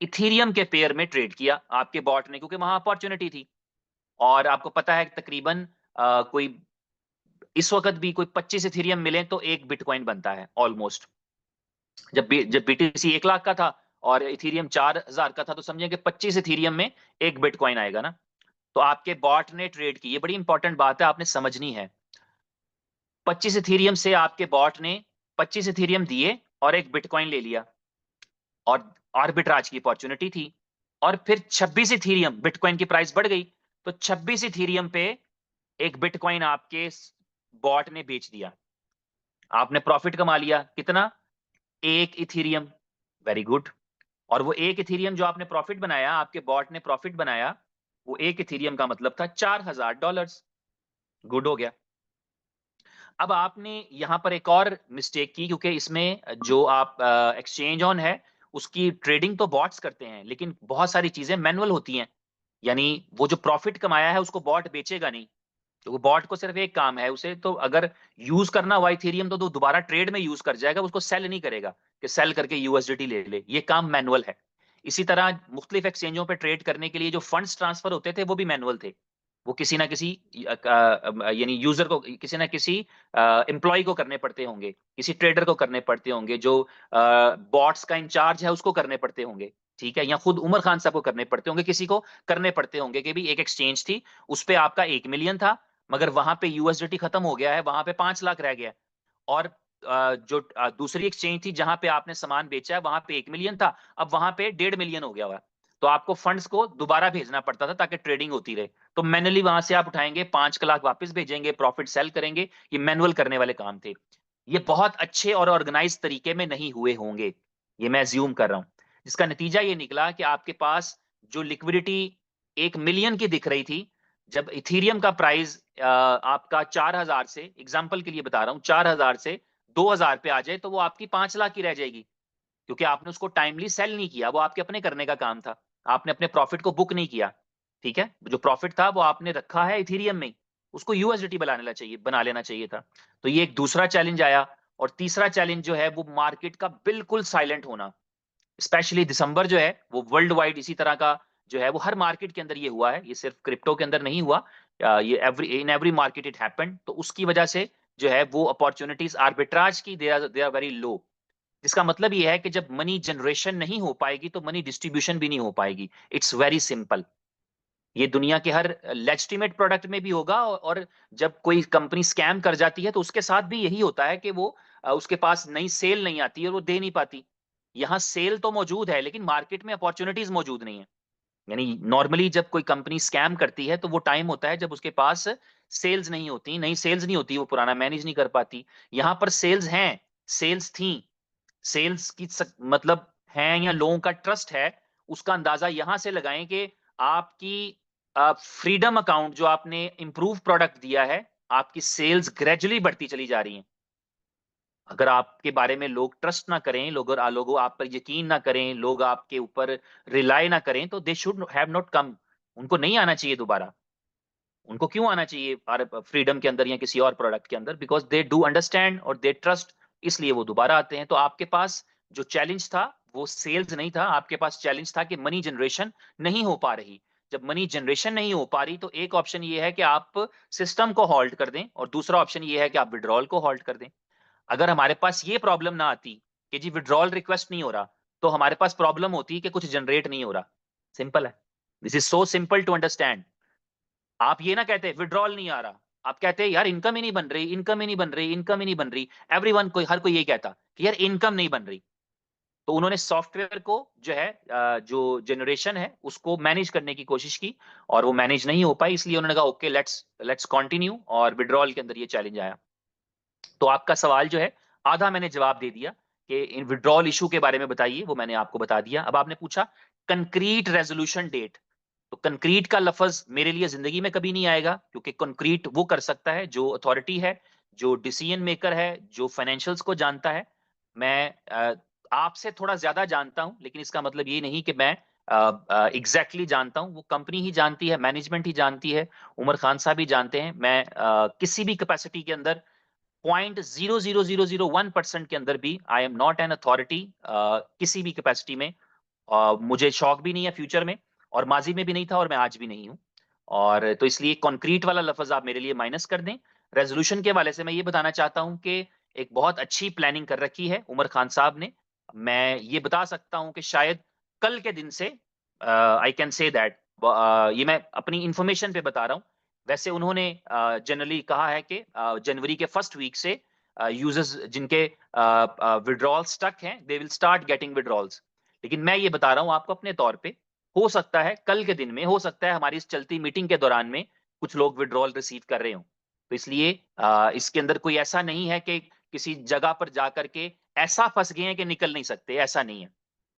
A: इथीरियम के पेयर में ट्रेड किया आपके बॉट ने, क्योंकि वहां अपॉर्चुनिटी थी। और आपको पता है तकरीबन कोई इस वक्त भी कोई 25 इथीरियम मिले तो एक बिटकॉइन बनता है ऑलमोस्ट। जब बीटीसी 1 लाख का था और इथीरियम 4,000 का था, तो समझे कि 25 इथीरियम में एक बिटकॉइन आएगा ना। तो आपके बॉट ने ट्रेड की, ये बड़ी इंपॉर्टेंट बात है, आपने समझनी है। 25 इथीरियम से आपके बॉट ने 25 इथीरियम दिए और एक बिटकॉइन ले लिया, और आर्बिट्राज की अपॉर्चुनिटी थी। और फिर 26 इथीरियम, बिटकॉइन की प्राइस बढ़ गई, तो 26 इथीरियम पे एक बिटकॉइन आपके बॉट ने बेच दिया। आपने प्रॉफिट कमा लिया, कितना, एक इथीरियम। Very good. और वो एक इथीरियम जो आपने प्रॉफिट बनाया, आपके बॉट ने प्रॉफिट बनाया, वो एक इथीरियम का मतलब था $4,000। गुड हो गया। अब आपने यहां पर एक और मिस्टेक की, क्योंकि इसमें जो आप एक्सचेंज ऑन है उसकी ट्रेडिंग तो बॉट्स करते हैं, लेकिन बहुत सारी चीजें मैनुअल होती हैं। यानी वो जो प्रॉफिट कमाया है उसको बॉट बेचेगा नहीं, तो बॉट को सिर्फ एक काम है, उसे तो अगर यूज करना हुआ इथेरियम तो दोबारा ट्रेड में यूज कर जाएगा, उसको सेल नहीं करेगा कि सेल करके यूएसडीटी ले ले, ये काम मैनुअल है। इसी तरह मुख्तलिफ एक्सचेंजों पे ट्रेड करने के लिए जो फंड्स ट्रांसफर होते थे वो भी मैनुअल थे। वो किसी ना किसी यानी यूजर को, किसी ना किसी एम्प्लॉय को करने पड़ते होंगे, किसी ट्रेडर को करने पड़ते होंगे, जो बॉट्स का इंचार्ज है उसको करने पड़ते होंगे। ठीक है, या खुद उमर खान साहब को करने पड़ते होंगे, किसी को करने पड़ते होंगे कि भी एक एक्सचेंज थी, उस पे आपका 1 मिलियन था, मगर वहां पे यूएसडीटी खत्म हो गया है, वहां पे 5 लाख रह गया। और जो दूसरी एक्सचेंज थी जहां पे आपने सामान बेचा है, वहां पे 1 मिलियन था, अब वहां पे 1.5 मिलियन हो गया हुआ। तो आपको फंड्स को दोबारा भेजना पड़ता था ताकि ट्रेडिंग होती रहे। तो मैनुअली वहां से आप उठाएंगे, 5 लाख वापस भेजेंगे, प्रॉफिट सेल करेंगे, ये मैनुअल करने वाले काम थे। ये बहुत अच्छे और ऑर्गेनाइज तरीके में नहीं हुए होंगे, ये मैं अज्यूम कर रहा हूं। जिसका नतीजा ये निकला कि आपके पास जो लिक्विडिटी 1 मिलियन की दिख रही थी, जब इथीरियम का प्राइस आपका 4,000 से, एग्जाम्पल के लिए बता रहा हूँ, 4,000 से 2,000 पे आ जाए, तो वो आपकी 5 लाख की रह जाएगी, क्योंकि आपने उसको टाइमली सेल नहीं किया, वो आपके अपने करने का काम था। आपने अपने प्रॉफिट को बुक नहीं किया। ठीक है, जो प्रॉफिट था वो आपने रखा है इथीरियम में, उसको यूएसडीटी बना लेना चाहिए था। तो ये एक दूसरा चैलेंज आया। और तीसरा चैलेंज जो है वो मार्केट का बिल्कुल साइलेंट होना। स्पेशली दिसंबर जो है वो वर्ल्ड वाइड इसी तरह का जो है वो हर मार्केट के अंदर ये हुआ है, ये सिर्फ क्रिप्टो के अंदर नहीं हुआ। ये in every market it happened. तो उसकी वजह से जो है वो अपॉर्चुनिटीज आर्बिट्राज की दे आर वेरी लो। जिसका मतलब ये है कि जब मनी जनरेशन नहीं हो पाएगी तो मनी डिस्ट्रीब्यूशन भी नहीं हो पाएगी। It's very simple. ये दुनिया के हर लेजिटिमेट प्रोडक्ट में भी होगा, और जब कोई कंपनी स्कैम कर जाती है तो उसके साथ भी यही होता है कि वो उसके पास नई सेल नहीं आती है और वो दे नहीं पाती। यहाँ सेल तो मौजूद है लेकिन मार्केट में अपॉर्चुनिटीज मौजूद नहीं है। यानी नॉर्मली जब कोई कंपनी स्कैम करती है तो वो टाइम होता है जब उसके पास सेल्स नहीं होती, नई सेल्स नहीं होती, वो पुराना मैनेज नहीं कर पाती। यहाँ पर सेल्स हैं, सेल्स थी, सेल्स की मतलब है या लोगों का ट्रस्ट है, उसका अंदाजा यहां से लगाएं कि आपकी फ्रीडम अकाउंट जो आपने इंप्रूव प्रोडक्ट दिया है, आपकी सेल्स ग्रेजुअली बढ़ती चली जा रही हैं। अगर आपके बारे में लोग ट्रस्ट ना करें, लोग आप पर यकीन ना करें, लोग आपके ऊपर रिलाय ना करें, तो they should have not come. उनको नहीं आना चाहिए दोबारा। उनको क्यों आना चाहिए फ्रीडम के अंदर या किसी और प्रोडक्ट के अंदर? बिकॉज दे डू अंडरस्टैंड और दे ट्रस्ट, इसलिए वो दोबारा आते हैं। तो आपके पास जो चैलेंज था वो सेल्स नहीं था, आपके पास चैलेंज था कि मनी जनरेशन नहीं हो पा रही। जब मनी जनरेशन नहीं हो पा रही तो एक ऑप्शन ये है कि आप सिस्टम को हॉल्ट कर दें, और दूसरा ऑप्शन ये है कि आप विड्रॉल को हॉल्ट कर दें। अगर हमारे पास ये प्रॉब्लम ना आती कि जी विड्रॉल रिक्वेस्ट नहीं हो रहा, तो हमारे पास प्रॉब्लम होती कि कुछ जनरेट नहीं हो रहा। सिंपल है। This is so simple to understand. आप ये ना कहते विड्रॉल नहीं आ रहा, आप कहते यार इनकम ही नहीं बन रही, इनकम ही नहीं बन रही, इनकम ही नहीं बन रही। एवरीवन, कोई हर कोई यही कहता कि यार इनकम नहीं बन रही। तो उन्होंने सॉफ्टवेयर को जो है जो जनरेशन है उसको मैनेज करने की कोशिश की, और वो मैनेज नहीं हो पाई, इसलिए उन्होंने कहा ओके लेट्स लेट्स कंटिन्यू, और विड्रॉल के अंदर ये चैलेंज आया। तो आपका सवाल जो है आधा मैंने जवाब दे दिया कि इन विड्रॉल इशू के बारे में बताइए, वो मैंने आपको बता दिया। अब आपने पूछा कंक्रीट रेजोल्यूशन डेट। तो कंक्रीट का लफ्ज मेरे लिए जिंदगी में कभी नहीं आएगा, क्योंकि कंक्रीट वो कर सकता है जो अथॉरिटी है, जो डिसीजन मेकर है, जो फाइनेंशियल्स को जानता है। मैं आपसे थोड़ा ज्यादा जानता हूं, लेकिन इसका मतलब ये नहीं कि मैं एग्जैक्टली जानता हूं। वो कंपनी ही जानती है, मैनेजमेंट ही जानती है, उमर खान साहब ही जानते हैं। मैं किसी भी कैपेसिटी के अंदर 0.00001% के अंदर भी आई एम नॉट एन अथॉरिटी, किसी भी कैपेसिटी में। मुझे शौक भी नहीं है फ्यूचर में, और माजी में भी नहीं था, और मैं आज भी नहीं हूं। और तो इसलिए कंक्रीट वाला लफ्ज आप मेरे लिए माइनस कर दें। रेजोल्यूशन के वाले से मैं ये बताना चाहता हूं कि एक बहुत अच्छी प्लानिंग कर रखी है उमर खान साहब ने। मैं ये बता सकता हूं कि शायद कल के दिन से, आई कैन से दैट, ये मैं अपनी इंफॉर्मेशन पे बता रहा हूं। वैसे उन्होंने जनरली कहा है कि जनवरी के फर्स्ट वीक से यूजर्स जिनके विड्रॉल स्टक हैं they will start getting withdrawals. लेकिन मैं ये बता रहा हूं आपको अपने तौर पे, हो सकता है कल के दिन में, हो सकता है हमारी इस चलती मीटिंग के दौरान में कुछ लोग विड्रॉल रिसीव कर रहे हो। तो इसलिए इसके अंदर कोई ऐसा नहीं है कि किसी जगह पर जाकर के ऐसा फंस गए हैं कि निकल नहीं सकते, ऐसा नहीं है।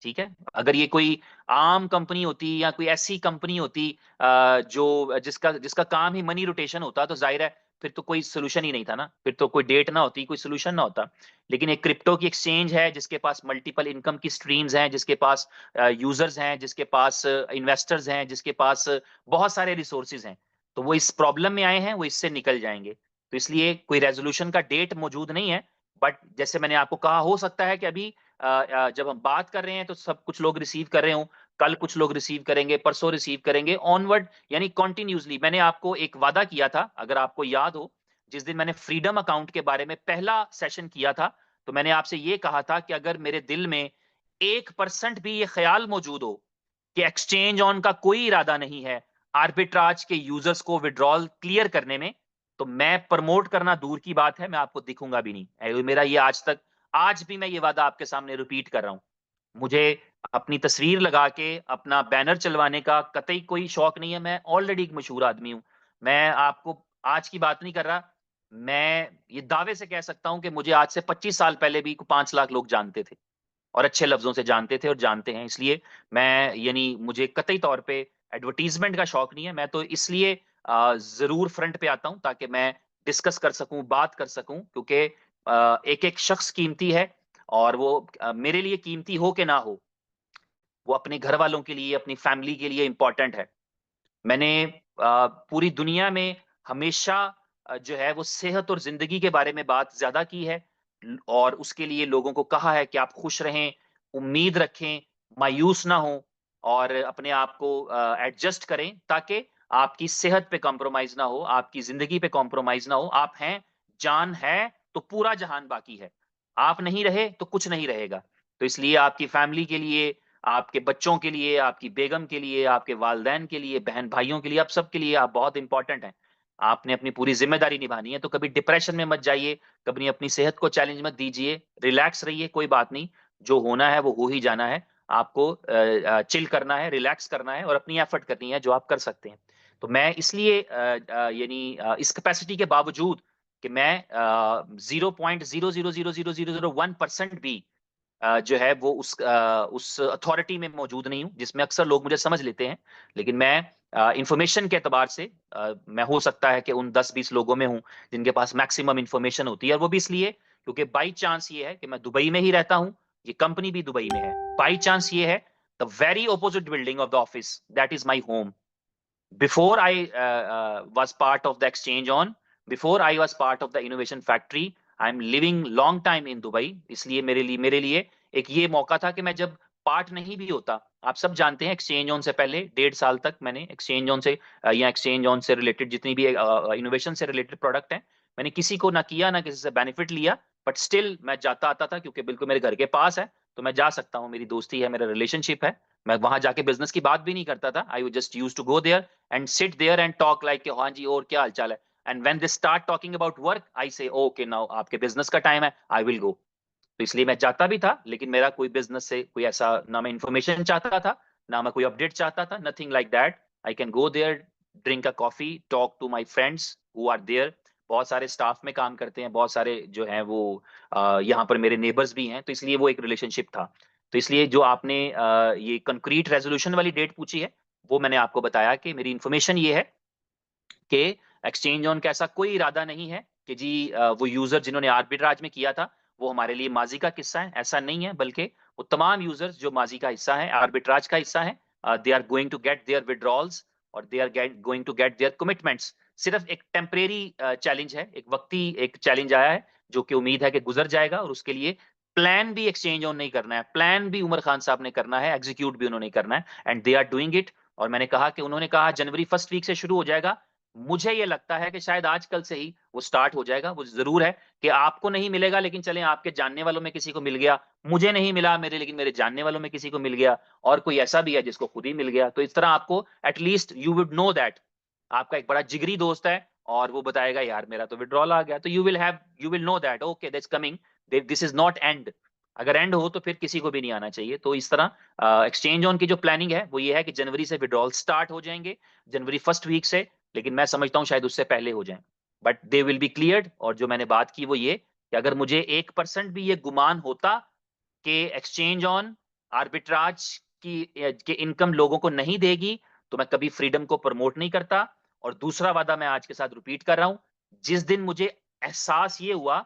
A: ठीक है। अगर ये कोई आम कंपनी होती या कोई ऐसी कंपनी होती जो जिसका जिसका काम ही मनी रोटेशन होता, तो जाहिर है फिर तो कोई सोल्यूशन ही नहीं था ना, फिर तो कोई डेट ना होती, कोई सोल्यूशन ना होता। लेकिन एक क्रिप्टो की एक्सचेंज है जिसके पास मल्टीपल इनकम की स्ट्रीम्स हैं, जिसके पास यूजर्स हैं, जिसके पास इन्वेस्टर्स हैं, जिसके पास बहुत सारे रिसोर्सेज हैं। तो वो इस प्रॉब्लम में आए हैं, वो इससे निकल जाएंगे। तो इसलिए कोई रेजोल्यूशन का डेट मौजूद नहीं है। बट जैसे मैंने आपको कहा, हो सकता है कि अभी जब हम बात कर रहे हैं तो सब कुछ लोग रिसीव कर रहे हो, कल कुछ लोग रिसीव करेंगे, परसों रिसीव करेंगे, ऑनवर्ड, यानी कॉन्टिन्यूसली। मैंने आपको एक वादा किया था, अगर आपको याद हो, जिस दिन मैंने फ्रीडम अकाउंट के बारे में पहला सेशन किया था, तो मैंने आपसे ये कहा था कि अगर मेरे दिल में 1% भी ये ख्याल मौजूद हो कि एक्सचेंज ऑन का कोई इरादा नहीं है आर्बिट्राज के यूजर्स को विड्रॉल क्लियर करने में, तो मैं प्रमोट करना दूर की बात है, मैं आपको दिखूंगा भी नहीं। मेरा ये आज भी मैं ये वादा आपके सामने रिपीट कर रहा हूं। मुझे अपनी तस्वीर लगा के अपना बैनर चलवाने का कतई कोई शौक नहीं है। मैं ऑलरेडी एक मशहूर आदमी हूं। मैं आपको आज की बात नहीं कर रहा। मैं ये दावे से कह सकता हूं कि मुझे आज से 25 साल पहले भी 5 लाख लोग जानते थे, और अच्छे लफ्जों से जानते थे और जानते हैं। इसलिए मैं, यानी मुझे कतई तौर पे एडवर्टीजमेंट का शौक नहीं है। मैं तो इसलिए जरूर फ्रंट पे आता हूं ताकि मैं डिस्कस कर सकूं, बात कर सकूं, क्योंकि एक एक शख्स कीमती है, और वो मेरे लिए कीमती हो कि ना हो, वो अपने घर वालों के लिए, अपनी फैमिली के लिए इंपॉर्टेंट है। मैंने पूरी दुनिया में हमेशा जो है वो सेहत और जिंदगी के बारे में बात ज्यादा की है, और उसके लिए लोगों को कहा है कि आप खुश रहें, उम्मीद रखें, मायूस ना हो, और अपने आप को एडजस्ट करें, ताकि आपकी सेहत पे कॉम्प्रोमाइज ना हो, आपकी जिंदगी पे कॉम्प्रोमाइज ना हो। आप हैं, जान है तो पूरा जहान बाकी है। आप नहीं रहे तो कुछ नहीं रहेगा। तो इसलिए आपकी फैमिली के लिए, आपके बच्चों के लिए, आपकी बेगम के लिए, आपके वालिदैन के लिए, बहन भाइयों के लिए, आप सबके लिए आप बहुत इंपॉर्टेंट हैं। आपने अपनी पूरी जिम्मेदारी निभानी है। तो कभी डिप्रेशन में मत जाइए, कभी अपनी सेहत को चैलेंज मत दीजिए, रिलैक्स रहिए, कोई बात नहीं, जो होना है वो हो ही जाना है। आपको चिल करना है, रिलैक्स करना है और अपनी एफर्ट करनी है जो आप कर सकते हैं। तो मैं इसलिए यानी इस कैपेसिटी के बावजूद कि मैं 0.0000001% भी जो है वो उस अथॉरिटी में मौजूद नहीं हूँ जिसमें अक्सर लोग मुझे समझ लेते हैं। लेकिन मैं इंफॉर्मेशन के एतबार से मैं हो सकता है कि उन 10-20 लोगों में हूँ जिनके पास मैक्सिमम इंफॉर्मेशन होती है। और वो भी इसलिए क्योंकि बाई चांस ये है कि मैं दुबई में ही रहता हूँ, ये कंपनी भी दुबई में है। बाई चांस ये है, the very opposite building of the office, that is my home. Before I was part of the exchange on, before I was part of the innovation factory, I'm living long time in Dubai। इसलिए मेरे लिए एक ये मौका था कि मैं जब पार्ट नहीं भी होता, आप सब जानते हैं एक्सचेंज ऑन से पहले 1.5 साल तक मैंने एक्सचेंज ऑन से या एक्सचेंज ऑन से रिलेटेड जितनी भी इनोवेशन से रिलेटेड प्रोडक्ट हैं, मैंने किसी को ना किया ना किसी से बेनिफिट लिया। बट स्टिल मैं जाता आता था क्योंकि बिल्कुल मेरे घर के पास है, तो मैं जा सकता हूँ, मेरी दोस्ती है, मेरा रिलेशनशिप है। मैं वहां जाके बिजनेस की बात भी नहीं करता था। I just use to go there and sit there and talk like कि हाँ जी और क्या हालचाल है। and when they start talking about work I say okay now आपके बिजनेस का टाइम है, I will go। तो इसलिए मैं जाता भी था, लेकिन मेरा कोई बिजनेस से कोई ऐसा ना मैं इंफॉर्मेशन चाहता था, ना मैं कोई अपडेट चाहता था, nothing like that. I can go there, drink a coffee, talk to my friends who are there. बहुत सारे स्टाफ में काम करते हैं, बहुत सारे जो हैं वो यहाँ पर मेरे नेबर्स भी हैं, तो इसलिए वो एक रिलेशनशिप था। तो इसलिए जो आपने ये कंक्रीट रेजोल्यूशन वाली डेट पूछी है, वो मैंने आपको बताया कि मेरी इंफॉर्मेशन ये है कि एक्सचेंज ऑन का ऐसा कोई इरादा नहीं है कि जी वो यूजर जिन्होंने आर्बिट्राज में किया था वो हमारे लिए माजी का किस्सा है, ऐसा नहीं है। बल्कि वो तमाम यूजर्स जो माजी का हिस्सा है, आर्बिट्राज का हिस्सा है, they are going to get their withdrawals और they are going to get their commitments. सिर्फ एक टेम्परेरी चैलेंज है, एक वक्ती एक चैलेंज आया है जो कि उम्मीद है कि गुजर जाएगा। और उसके लिए प्लान भी एक्सचेंज ऑन नहीं करना है, प्लान भी उमर खान साहब ने करना है, एग्जीक्यूट भी उन्होंने करना है, and they are doing it. और मैंने कहा कि उन्होंने कहा जनवरी फर्स्ट वीक से शुरू हो जाएगा। मुझे ये लगता है कि शायद आजकल से ही वो स्टार्ट हो जाएगा। वो जरूर है कि आपको नहीं मिलेगा, लेकिन चलें आपके जानने वालों में किसी को मिल गया, मुझे नहीं मिला मेरे, लेकिन मेरे जानने वालों में किसी को मिल गया, और कोई ऐसा भी है जिसको खुद ही मिल गया। तो इस तरह आपको at least you would know that आपका एक बड़ा जिगरी दोस्त है और वो बताएगा यार मेरा तो विड्रॉल आ गया, तो you will know that okay that's coming, this is not and. अगर एंड हो तो फिर किसी को भी नहीं आना चाहिए। तो इस तरह एक्सचेंज ऑन की जो प्लानिंग है वो ये है कि जनवरी से विड्रॉल स्टार्ट हो जाएंगे, जनवरी फर्स्ट वीक से। लेकिन मैं समझता हूँ शायद उससे पहले हो जाए, but they will be cleared. और जो मैंने बात की वो ये कि अगर मुझे 1% भी ये गुमान होता कि एक्सचेंज ऑन आर्बिट्राज के इनकम लोगों को नहीं देगी, तो मैं कभी फ्रीडम को प्रमोट नहीं करता। और दूसरा वादा मैं आज के साथ रिपीट कर रहा हूं, जिस दिन मुझे एहसास ये हुआ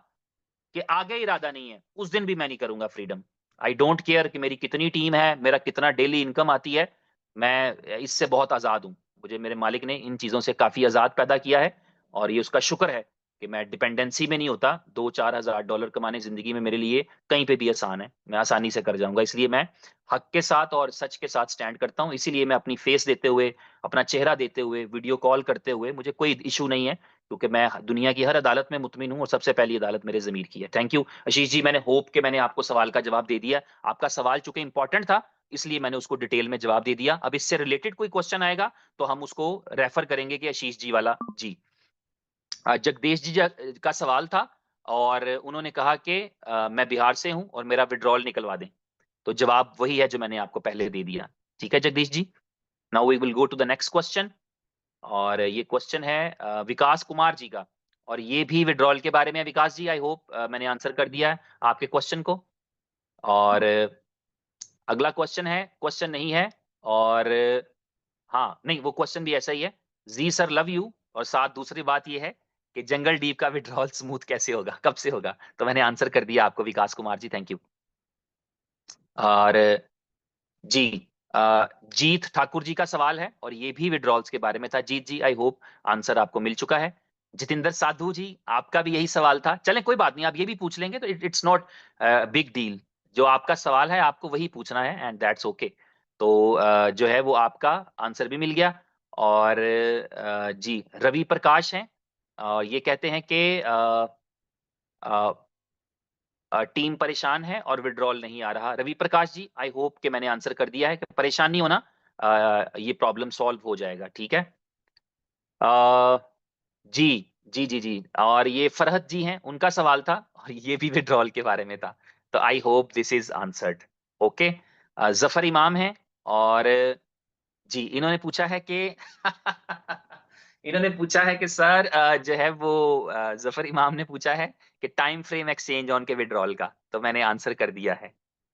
A: कि आगे इरादा नहीं है, उस दिन भी मैं नहीं करूंगा फ्रीडम। आई डोंट केयर कि मेरी कितनी टीम है, मेरा कितना डेली इनकम आती है, मैं इससे बहुत आजाद हूं। मुझे मेरे मालिक ने इन चीजों से काफी आजाद पैदा किया है और ये उसका शुक्र है कि मैं डिपेंडेंसी में नहीं होता। 2-4 हज़ार डॉलर कमाने जिंदगी में मेरे लिए कहीं पे भी आसान है, मैं आसानी से कर जाऊंगा। इसलिए मैं हक के साथ और सच के साथ स्टैंड करता हूं। इसीलिए मैं अपनी फेस देते हुए, अपना चेहरा देते हुए, वीडियो कॉल करते हुए मुझे कोई इशू नहीं है, क्योंकि मैं दुनिया की हर अदालत में मुतमिन हूं और सबसे पहली अदालत मेरे ज़मीर की है। थैंक यू आशीष जी, मैंने होप कि मैंने आपको सवाल का जवाब दे दिया। आपका सवाल चूंकि इंपॉर्टेंट था इसलिए मैंने उसको डिटेल में जवाब दे दिया। अब इससे रिलेटेड कोई क्वेश्चन आएगा तो हम उसको रेफर करेंगे कि आशीष जी वाला। जी, जगदीश जी का सवाल था और उन्होंने कहा कि मैं बिहार से हूं और मेरा विड्रॉल निकलवा दें। तो जवाब वही है जो मैंने आपको पहले दे दिया। ठीक है Jagdish ji, now we will go to the next question. और ये क्वेश्चन है विकास कुमार जी का, और ये भी विड्रॉल के बारे में है। विकास जी, आई होप मैंने आंसर कर दिया है आपके क्वेश्चन को। और अगला क्वेश्चन है, क्वेश्चन नहीं है, और हाँ नहीं, वो क्वेश्चन भी ऐसा ही है, जी सर लव यू, और साथ दूसरी बात ये है कि जंगल डीप का विड्रॉल स्मूथ कैसे होगा, कब से होगा। तो मैंने आंसर कर दिया आपको विकास कुमार जी, थैंक यू। और जी, जीत ठाकुर जी का सवाल है और ये भी विड्रॉल्स के बारे में था। जीत जी, आई होप आंसर आपको मिल चुका है। जितेंद्र साधु जी, आपका भी यही सवाल था। चलें कोई बात नहीं, आप ये भी पूछ लेंगे तो इट्स नॉट बिग डील। जो आपका सवाल है आपको वही पूछना है एंड दैट्स ओके। तो जो है वो आपका आंसर भी मिल गया। और जी रवि प्रकाश हैं। ये कहते हैं कि टीम परेशान है और विड्रॉल नहीं आ रहा। रवि प्रकाश जी, आई होप कि मैंने आंसर कर दिया है कि परेशान नहीं होना, ये प्रॉब्लम सॉल्व हो जाएगा, ठीक है। अ, जी जी जी जी। और ये फरहत जी हैं, उनका सवाल था और ये भी विड्रॉल के बारे में था, तो I hope this is answered. Okay. Zafar इमाम हैं और जी इन्होंने पूछा है कि इन्होंने पूछा है कि सर जो है वो जफर इमाम ने पूछा है कि टाइम फ्रेम एक्सचेंज ऑन के विड्रॉल का, तो मैंने आंसर कर दिया है।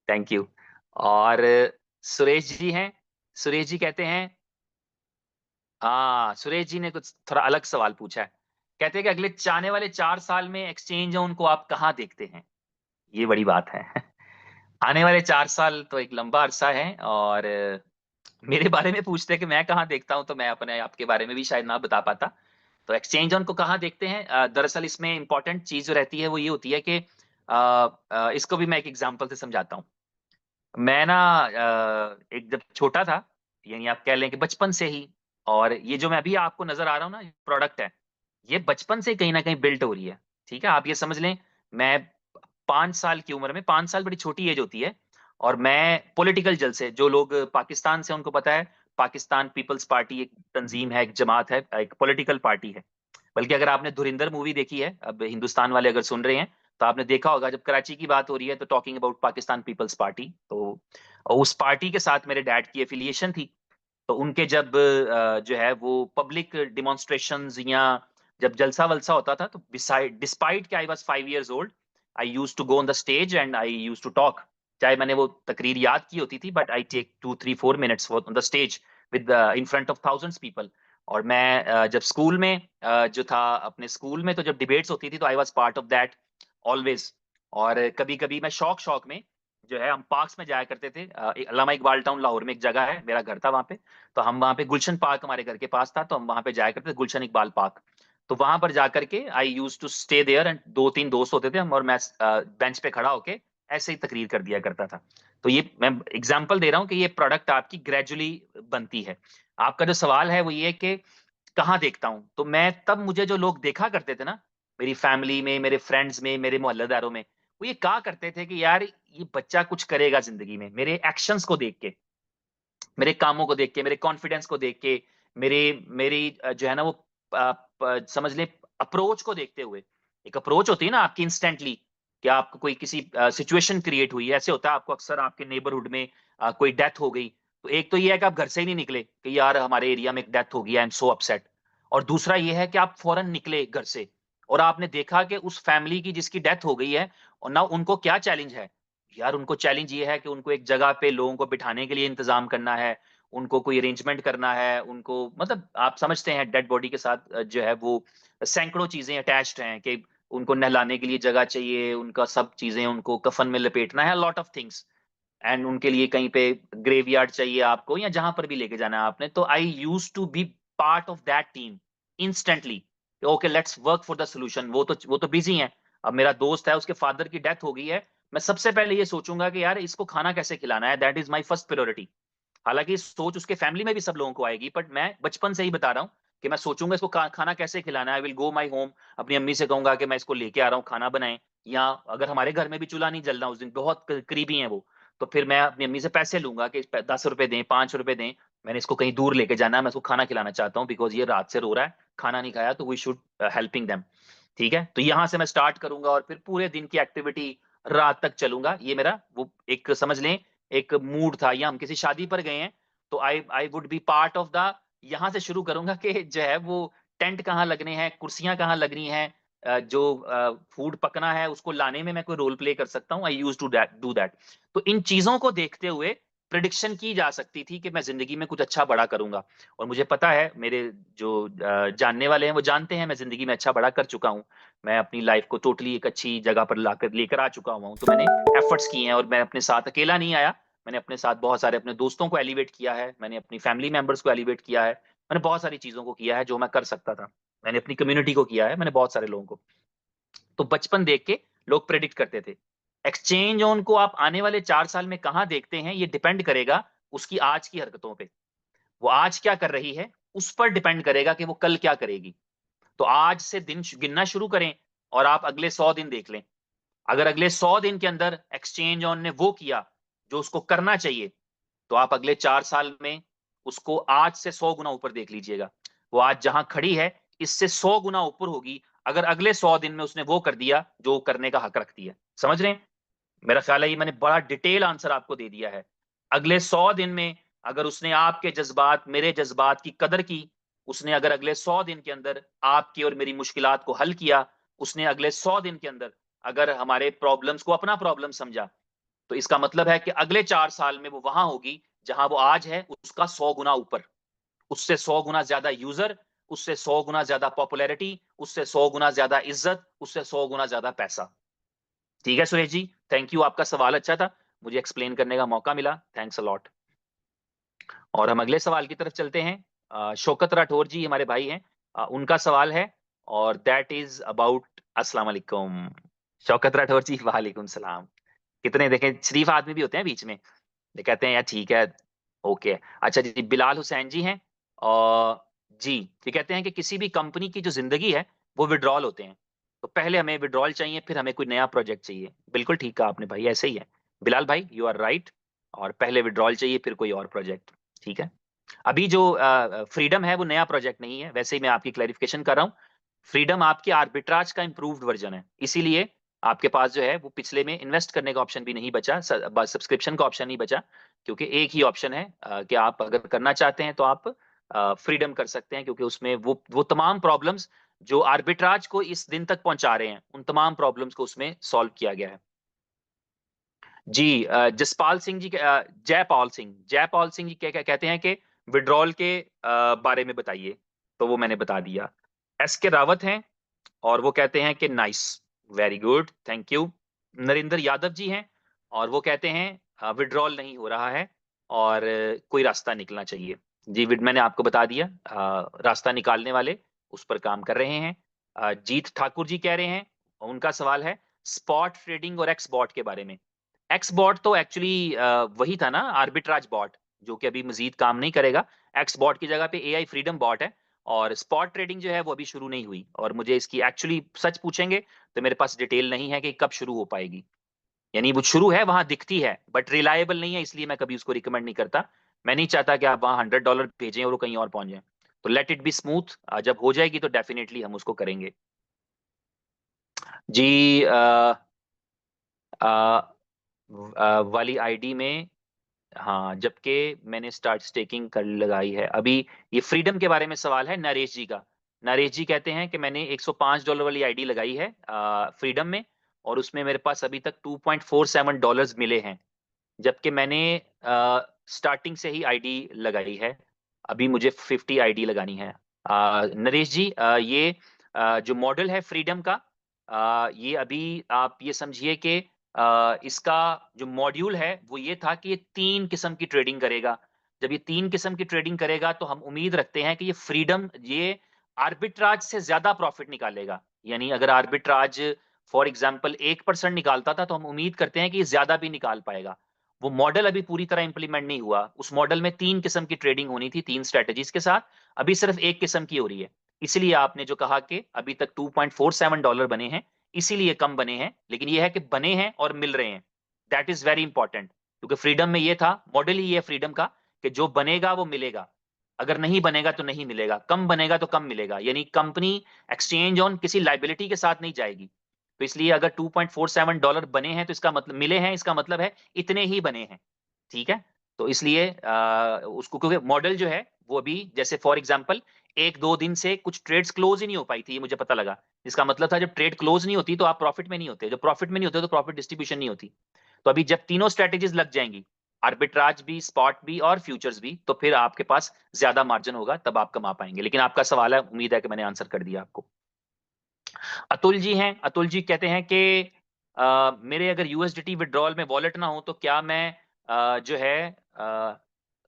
A: Thank you. और सुरेश जी हैं। सुरेश जी कहते हैं, हाँ सुरेश जी ने कुछ थोड़ा अलग सवाल पूछा है। कहते हैं कि अगले आने वाले 4 साल में एक्सचेंज ऑन को आप कहाँ देखते हैं। ये बड़ी बात है। आने वाले 4 साल तो एक लंबा अरसा है, और मेरे बारे में पूछते हैं कि मैं कहाँ देखता हूँ, तो मैं अपने आपके बारे में भी शायद ना बता पाता। तो एक्सचेंज ऑन को कहाँ देखते हैं, दरअसल इसमें इंपॉर्टेंट चीज जो रहती है वो ये होती है कि इसको भी मैं एक एग्जांपल से समझाता हूँ। मैं ना एक जब छोटा था, यानी आप कह लें कि बचपन से ही, और ये जो मैं अभी आपको नजर आ रहा हूँ ना, प्रोडक्ट है, ये बचपन से कहीं ना कहीं बिल्ट हो रही है। ठीक है, आप ये समझ लें, मैं 5 साल की उम्र में, 5 साल बड़ी छोटी एज होती है, और मैं पॉलिटिकल जल से, जो लोग पाकिस्तान से उनको पता है, पाकिस्तान पीपल्स पार्टी एक तंजीम है, एक जमात है, एक पॉलिटिकल पार्टी है। बल्कि अगर आपने धुरिंदर मूवी देखी है, अब हिंदुस्तान वाले अगर सुन रहे हैं, तो आपने देखा होगा जब कराची की बात हो रही है तो टॉकिंग अबाउट पाकिस्तान पीपल्स पार्टी, तो उस पार्टी के साथ मेरे डैड की एफिलिएशन थी। तो उनके जब जो है वो पब्लिक डिमॉन्स्ट्रेशंस या जब जलसा वलसा होता था, तो डिस्पाइट कि I was 5 years old, I used to go on the stage and I used to talk. चाहे मैंने वो तकरीर याद की होती थी, but I take 2 3 4 minutes on the stage with in front of thousands people. और मैं जब स्कूल में जो था, अपने स्कूल में तो जब डिबेट्स होती थी, तो I was part of that always. और कभी कभी मैं शौक शौक में जो है, हम पार्क्स में जाया करते थे। अल्लामा इकबाल टाउन लाहौर में एक जगह है, मेरा घर था वहां पे, तो हम वहां पे गुलशन पार्क हमारे घर के पास था, तो हम वहां पे जाया करते थे, गुलशन इकबाल पार्क। तो वहां पर जाकर के I use to stay there, and 2 3 दोस्त होते थे हम, और मैं बेंच पे खड़ा होके ऐसे ही तकरीर कर दिया करता था। तो ये मैं एग्जांपल दे रहा हूँ कि ये प्रोडक्ट आपकी ग्रेजुअली बनती है। आपका जो सवाल है वो ये कि कहाँ देखता हूँ, तो मैं तब, मुझे जो लोग देखा करते थे ना, मेरी फैमिली में, मेरे फ्रेंड्स में, मेरे मोहल्लेदारों में, वो ये कहा करते थे कि यार ये बच्चा कुछ करेगा जिंदगी में, मेरे एक्शंस को देख के, मेरे कामों को देख के, मेरे कॉन्फिडेंस को देख के, मेरे मेरी जो है ना वो समझ लें अप्रोच को देखते हुए। एक अप्रोच होती है ना आपकी इंस्टेंटली, कि आपको कोई किसी सिचुएशन क्रिएट हुई है, ऐसे होता है आपको अक्सर आपके नेबरहुड में कोई डेथ हो गई, तो एक तो ये है कि आप घर से ही नहीं निकले कि यार हमारे एरिया में एक डेथ हो गई, आई एम सो अपसेट। और दूसरा ये है कि आप फौरन निकले घर से, और आपने देखा कि उस फैमिली की जिसकी डेथ हो गई है, और ना उनको क्या चैलेंज है। यार उनको चैलेंज ये है कि उनको एक जगह पे लोगों को बिठाने के लिए इंतजाम करना है, उनको कोई अरेंजमेंट करना है, उनको मतलब आप समझते हैं डेड बॉडी के साथ जो है वो सैकड़ों चीजें अटैच्ड हैं, कि उनको नहलाने के लिए जगह चाहिए, उनका सब चीजें उनको कफन में लपेटना है, लॉट ऑफ थिंग्स। एंड उनके लिए कहीं पे ग्रेवयार्ड चाहिए आपको, या जहां पर भी लेके जाना है आपने, तो I use to be part of that team instantly. Okay let's work for the solution. वो तो बिजी है। अब मेरा दोस्त है, उसके फादर की डेथ हो गई है, मैं सबसे पहले ये सोचूंगा कि यार इसको खाना कैसे खिलाना है, that is my first priority. हालांकि सोच उसके फैमिली में भी सब लोगों को आएगी, बट मैं बचपन से ही बता रहा हूँ कि मैं सोचूंगा इसको खाना कैसे खिलाना है। I will go my home, अपनी अम्मी से कहूंगा कि मैं इसको लेके आ रहा हूँ, खाना बनाएं। या अगर हमारे घर में भी चूल्हा नहीं जलना उस दिन, बहुत करीबी है वो, तो फिर मैं अपनी अम्मी से पैसे लूंगा कि 10 रुपए दें, 5 रुपए दें, मैंने इसको कहीं दूर लेके जाना है, मैं इसको खाना खिलाना चाहता हूँ, बिकॉज ये रात से रो रहा है, खाना नहीं खाया, तो वी शुड हेल्पिंग देम। ठीक है, तो यहां से मैं स्टार्ट करूंगा, और फिर पूरे दिन की एक्टिविटी रात तक चलूंगा। ये मेरा वो एक समझ लें एक मूड था, या हम किसी शादी पर गए हैं, तो I I would be part of the, यहां से शुरू करूंगा कि जो है वो टेंट कहाँ लगने हैं, कुर्सियां कहाँ लगनी है, जो फूड पकना है उसको लाने में मैं कोई रोल प्ले कर सकता हूँ, आई यूज टू डू दैट। तो इन चीजों को देखते हुए प्रिडिक्शन की जा सकती थी कि मैं जिंदगी में कुछ अच्छा बड़ा करूंगा। और मुझे पता है, मेरे जो जानने वाले हैं वो जानते हैं, मैं जिंदगी में अच्छा बड़ा कर चुका हूँ। मैं अपनी लाइफ को टोटली एक अच्छी जगह पर लाकर लेकर आ चुका हुआ हूँ। तो मैंने एफर्ट्स किए हैं, और मैं अपने साथ अकेला नहीं आया, मैंने अपने साथ बहुत सारे अपने दोस्तों को एलिवेट किया है, मैंने अपनी फैमिली मेंबर्स को एलिवेट किया है, मैंने बहुत सारी चीजों को किया है जो मैं कर सकता था, मैंने अपनी कम्युनिटी को किया है, मैंने बहुत सारे लोगों को। तो बचपन देख के लोग प्रेडिक्ट करते थे। एक्सचेंज ऑन को आप आने वाले 4 साल में कहां देखते हैं, ये डिपेंड करेगा उसकी आज की हरकतों पे। वो आज क्या कर रही है उस पर डिपेंड करेगा कि वो कल क्या करेगी। तो आज से दिन गिनना शुरू करें और आप अगले 100 दिन देख लें। अगर अगले 100 दिन के अंदर एक्सचेंज ऑन ने वो किया जो उसको करना चाहिए, तो आप अगले 4 साल में उसको आज से 100 गुना ऊपर देख लीजिएगा। वो आज जहां खड़ी है इससे 100 गुना ऊपर होगी अगर अगले 100 दिन में उसने वो कर दिया जो करने का हक रखती है। समझ रहे हैं? मेरा ख्याल है ये मैंने बड़ा डिटेल आंसर आपको दे दिया है। अगले 100 दिन में अगर उसने आपके जज्बात, मेरे जज्बात की कदर की, उसने अगर अगले 100 दिन के अंदर आपकी और मेरी मुश्किलात को हल किया, उसने अगले 100 दिन के अंदर अगर हमारे प्रॉब्लम्स को अपना प्रॉब्लम समझा, तो इसका मतलब है कि अगले 4 साल में वो वहां होगी जहां वो आज है उसका 100 गुना ऊपर। उससे 100 गुना ज्यादा यूजर, उससे 100 गुना ज्यादा पॉपुलैरिटी, उससे 100 गुना ज्यादा इज्जत, उससे 100 गुना ज्यादा पैसा। ठीक है सुरेश जी, थैंक यू, आपका सवाल अच्छा था, मुझे एक्सप्लेन करने का मौका मिला, थैंक्स अ लॉट। और हम अगले सवाल की तरफ चलते हैं। शौकत राठौर जी हमारे भाई हैं, उनका सवाल है और दैट इज अबाउट, अस्सलाम वालेकुम शौकत राठौर जी, वालेकुम सलाम। कितने देखें शरीफ आदमी भी होते हैं बीच में, ये कहते हैं यार ठीक है, ओके। अच्छा जी, बिलाल हुसैन जी हैं और जी ये कहते हैं कि किसी भी कंपनी की जो जिंदगी है वो विड्रॉल होते हैं, तो पहले हमें विड्रॉल चाहिए फिर हमें कोई नया प्रोजेक्ट चाहिए। बिल्कुल ठीक कहा आपने भाई, ऐसे ही है बिलाल भाई, यू आर राइट। और पहले विड्रॉल चाहिए फिर कोई और प्रोजेक्ट। ठीक है, अभी जो फ्रीडम है वो नया प्रोजेक्ट नहीं है, वैसे ही मैं आपकी क्लैरिफिकेशन कर रहा हूँ। फ्रीडम आपके आर्बिट्राज का इंप्रूव्ड वर्जन है, इसीलिए आपके पास जो है वो पिछले में इन्वेस्ट करने का ऑप्शन भी नहीं बचा, सब्सक्रिप्शन का ऑप्शन नहीं बचा, क्योंकि एक ही ऑप्शन है कि आप अगर करना चाहते हैं तो आप फ्रीडम कर सकते हैं, क्योंकि उसमें वो तमाम प्रॉब्लम्स जो आर्बिट्राज को इस दिन तक पहुंचा रहे हैं उन तमाम प्रॉब्लम्स को उसमें सॉल्व किया गया है। जी जसपाल सिंह जी, जयपाल सिंह जी क्या क्या कहते हैं कि विड्रॉल के बारे में बताइए, तो वो मैंने बता दिया। एस के रावत हैं और वो कहते हैं कि nice, very good, thank you. Narendra Yadav ji हैं और वो कहते हैं विड्रॉल नहीं हो रहा है और कोई रास्ता निकलना चाहिए। जी मैंने आपको बता दिया, रास्ता निकालने वाले उस पर काम कर रहे हैं। जीत ठाकुर जी कह रहे हैं, उनका सवाल है स्पॉट ट्रेडिंग और एक्स बॉट के बारे में। एक्स बॉट तो एक्चुअली वही था ना, आर्बिट्राज बॉट, जो कि अभी मजीद काम नहीं करेगा। एक्स बॉट की जगह पे एआई फ्रीडम बॉट है और स्पॉट ट्रेडिंग जो है वो अभी शुरू नहीं हुई, और मुझे इसकी एक्चुअली सच पूछेंगे तो मेरे पास डिटेल नहीं है कि कब शुरू हो पाएगी। यानी वो शुरू है, वहां दिखती है, बट रिलायबल नहीं है, इसलिए मैं कभी उसको रिकमेंड नहीं करता। मैं नहीं चाहता कि आप वहां $100 भेजें और वो कहीं और पहुंच जाए। तो लेट इट बी स्मूथ, जब हो जाएगी तो डेफिनेटली हम उसको करेंगे। जी वाली आईडी में, हाँ, जबकि मैंने स्टार्ट स्टेकिंग कर लगाई है अभी। ये फ्रीडम के बारे में सवाल है नरेश जी का। नरेश जी कहते हैं कि मैंने $105 वाली आईडी लगाई है फ्रीडम में, और उसमें मेरे पास अभी तक $2.47 मिले हैं, जबकि मैंने स्टार्टिंग से ही आईडी लगाई है। अभी मुझे 50 आईडी लगानी है। नरेश जी, ये जो मॉडल है फ्रीडम का, ये अभी आप ये समझिए कि इसका जो मॉड्यूल है वो ये था कि ये 3 किस्म की ट्रेडिंग करेगा। जब ये 3 किस्म की ट्रेडिंग करेगा तो हम उम्मीद रखते हैं कि ये फ्रीडम, ये आर्बिट्राज से ज्यादा प्रॉफिट निकालेगा। यानी अगर आर्बिट्राज फॉर एग्जांपल 1% निकालता था, तो हम उम्मीद करते हैं कि ये ज्यादा भी निकाल पाएगा। वो मॉडल अभी पूरी तरह इंप्लीमेंट नहीं हुआ। उस मॉडल में 3 किस्म की ट्रेडिंग होनी थी, 3 स्ट्रेटजीज के साथ, अभी सिर्फ एक किस्म की हो रही है। इसलिए आपने जो कहा कि अभी तक $2.47 बने हैं, इसीलिए कम बने हैं, लेकिन ये है कि बने हैं और मिल रहे हैं। दैट इज वेरी इंपॉर्टेंट, क्योंकि फ्रीडम में ये था, मॉडल ही ये फ्रीडम का, कि जो बनेगा वो मिलेगा, अगर नहीं बनेगा तो नहीं मिलेगा, कम बनेगा तो कम मिलेगा। यानी कंपनी एक्सचेंज ऑन किसी लाइबिलिटी के साथ नहीं जाएगी। तो इसलिए अगर $2.47 बने हैं तो इसका मतलब मिले हैं, इसका मतलब है इतने ही बने हैं। ठीक है, तो इसलिए उसको, क्योंकि मॉडल जो है वो अभी, जैसे फॉर एग्जांपल 1-2 दिन से कुछ ट्रेड्स क्लोज ही नहीं हो पाई थी, ये मुझे पता लगा। इसका मतलब था जब ट्रेड क्लोज नहीं होती तो आप प्रॉफिट में नहीं होते, जब प्रॉफिट में नहीं होते तो प्रॉफिट डिस्ट्रीब्यूशन नहीं होती। तो अभी जब तीनों स्ट्रेटेजीज लग जाएंगी, आर्बिट्राज भी, स्पॉट भी और फ्यूचर्स भी, तो फिर आपके पास ज्यादा मार्जिन होगा, तब आप कमा पाएंगे। लेकिन आपका सवाल है, उम्मीद है कि मैंने आंसर कर दिया आपको। अतुल जी हैं, अतुल जी कहते हैं कि मेरे अगर यूएसडीटी विड्रॉल में वॉलेट ना हो तो क्या मैं जो है, अ,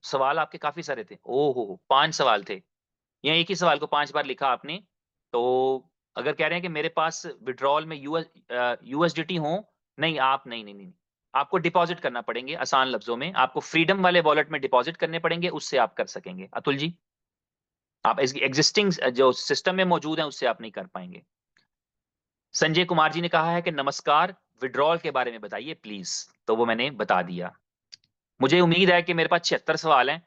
A: सवाल आपके काफी सारे थे, ओहो 5 सवाल थे, या एक ही सवाल को 5 बार लिखा आपने। तो अगर कह रहे हैं कि मेरे पास विड्रॉल में यूएसडीटी हो, नहीं आप, नहीं नहीं नहीं, आपको डिपॉजिट करना पड़ेंगे। आसान लफ्जों में आपको फ्रीडम वाले वॉलेट में डिपॉजिट करने पड़ेंगे, उससे आप कर सकेंगे। अतुल जी, आप एग्जिस्टिंग जो सिस्टम में मौजूद है उससे आप नहीं कर पाएंगे। संजय कुमार जी ने कहा है कि नमस्कार, विड्रॉल के बारे में बताइए प्लीज। तो वो मैंने बता दिया। मुझे उम्मीद है कि मेरे पास 76 सवाल हैं,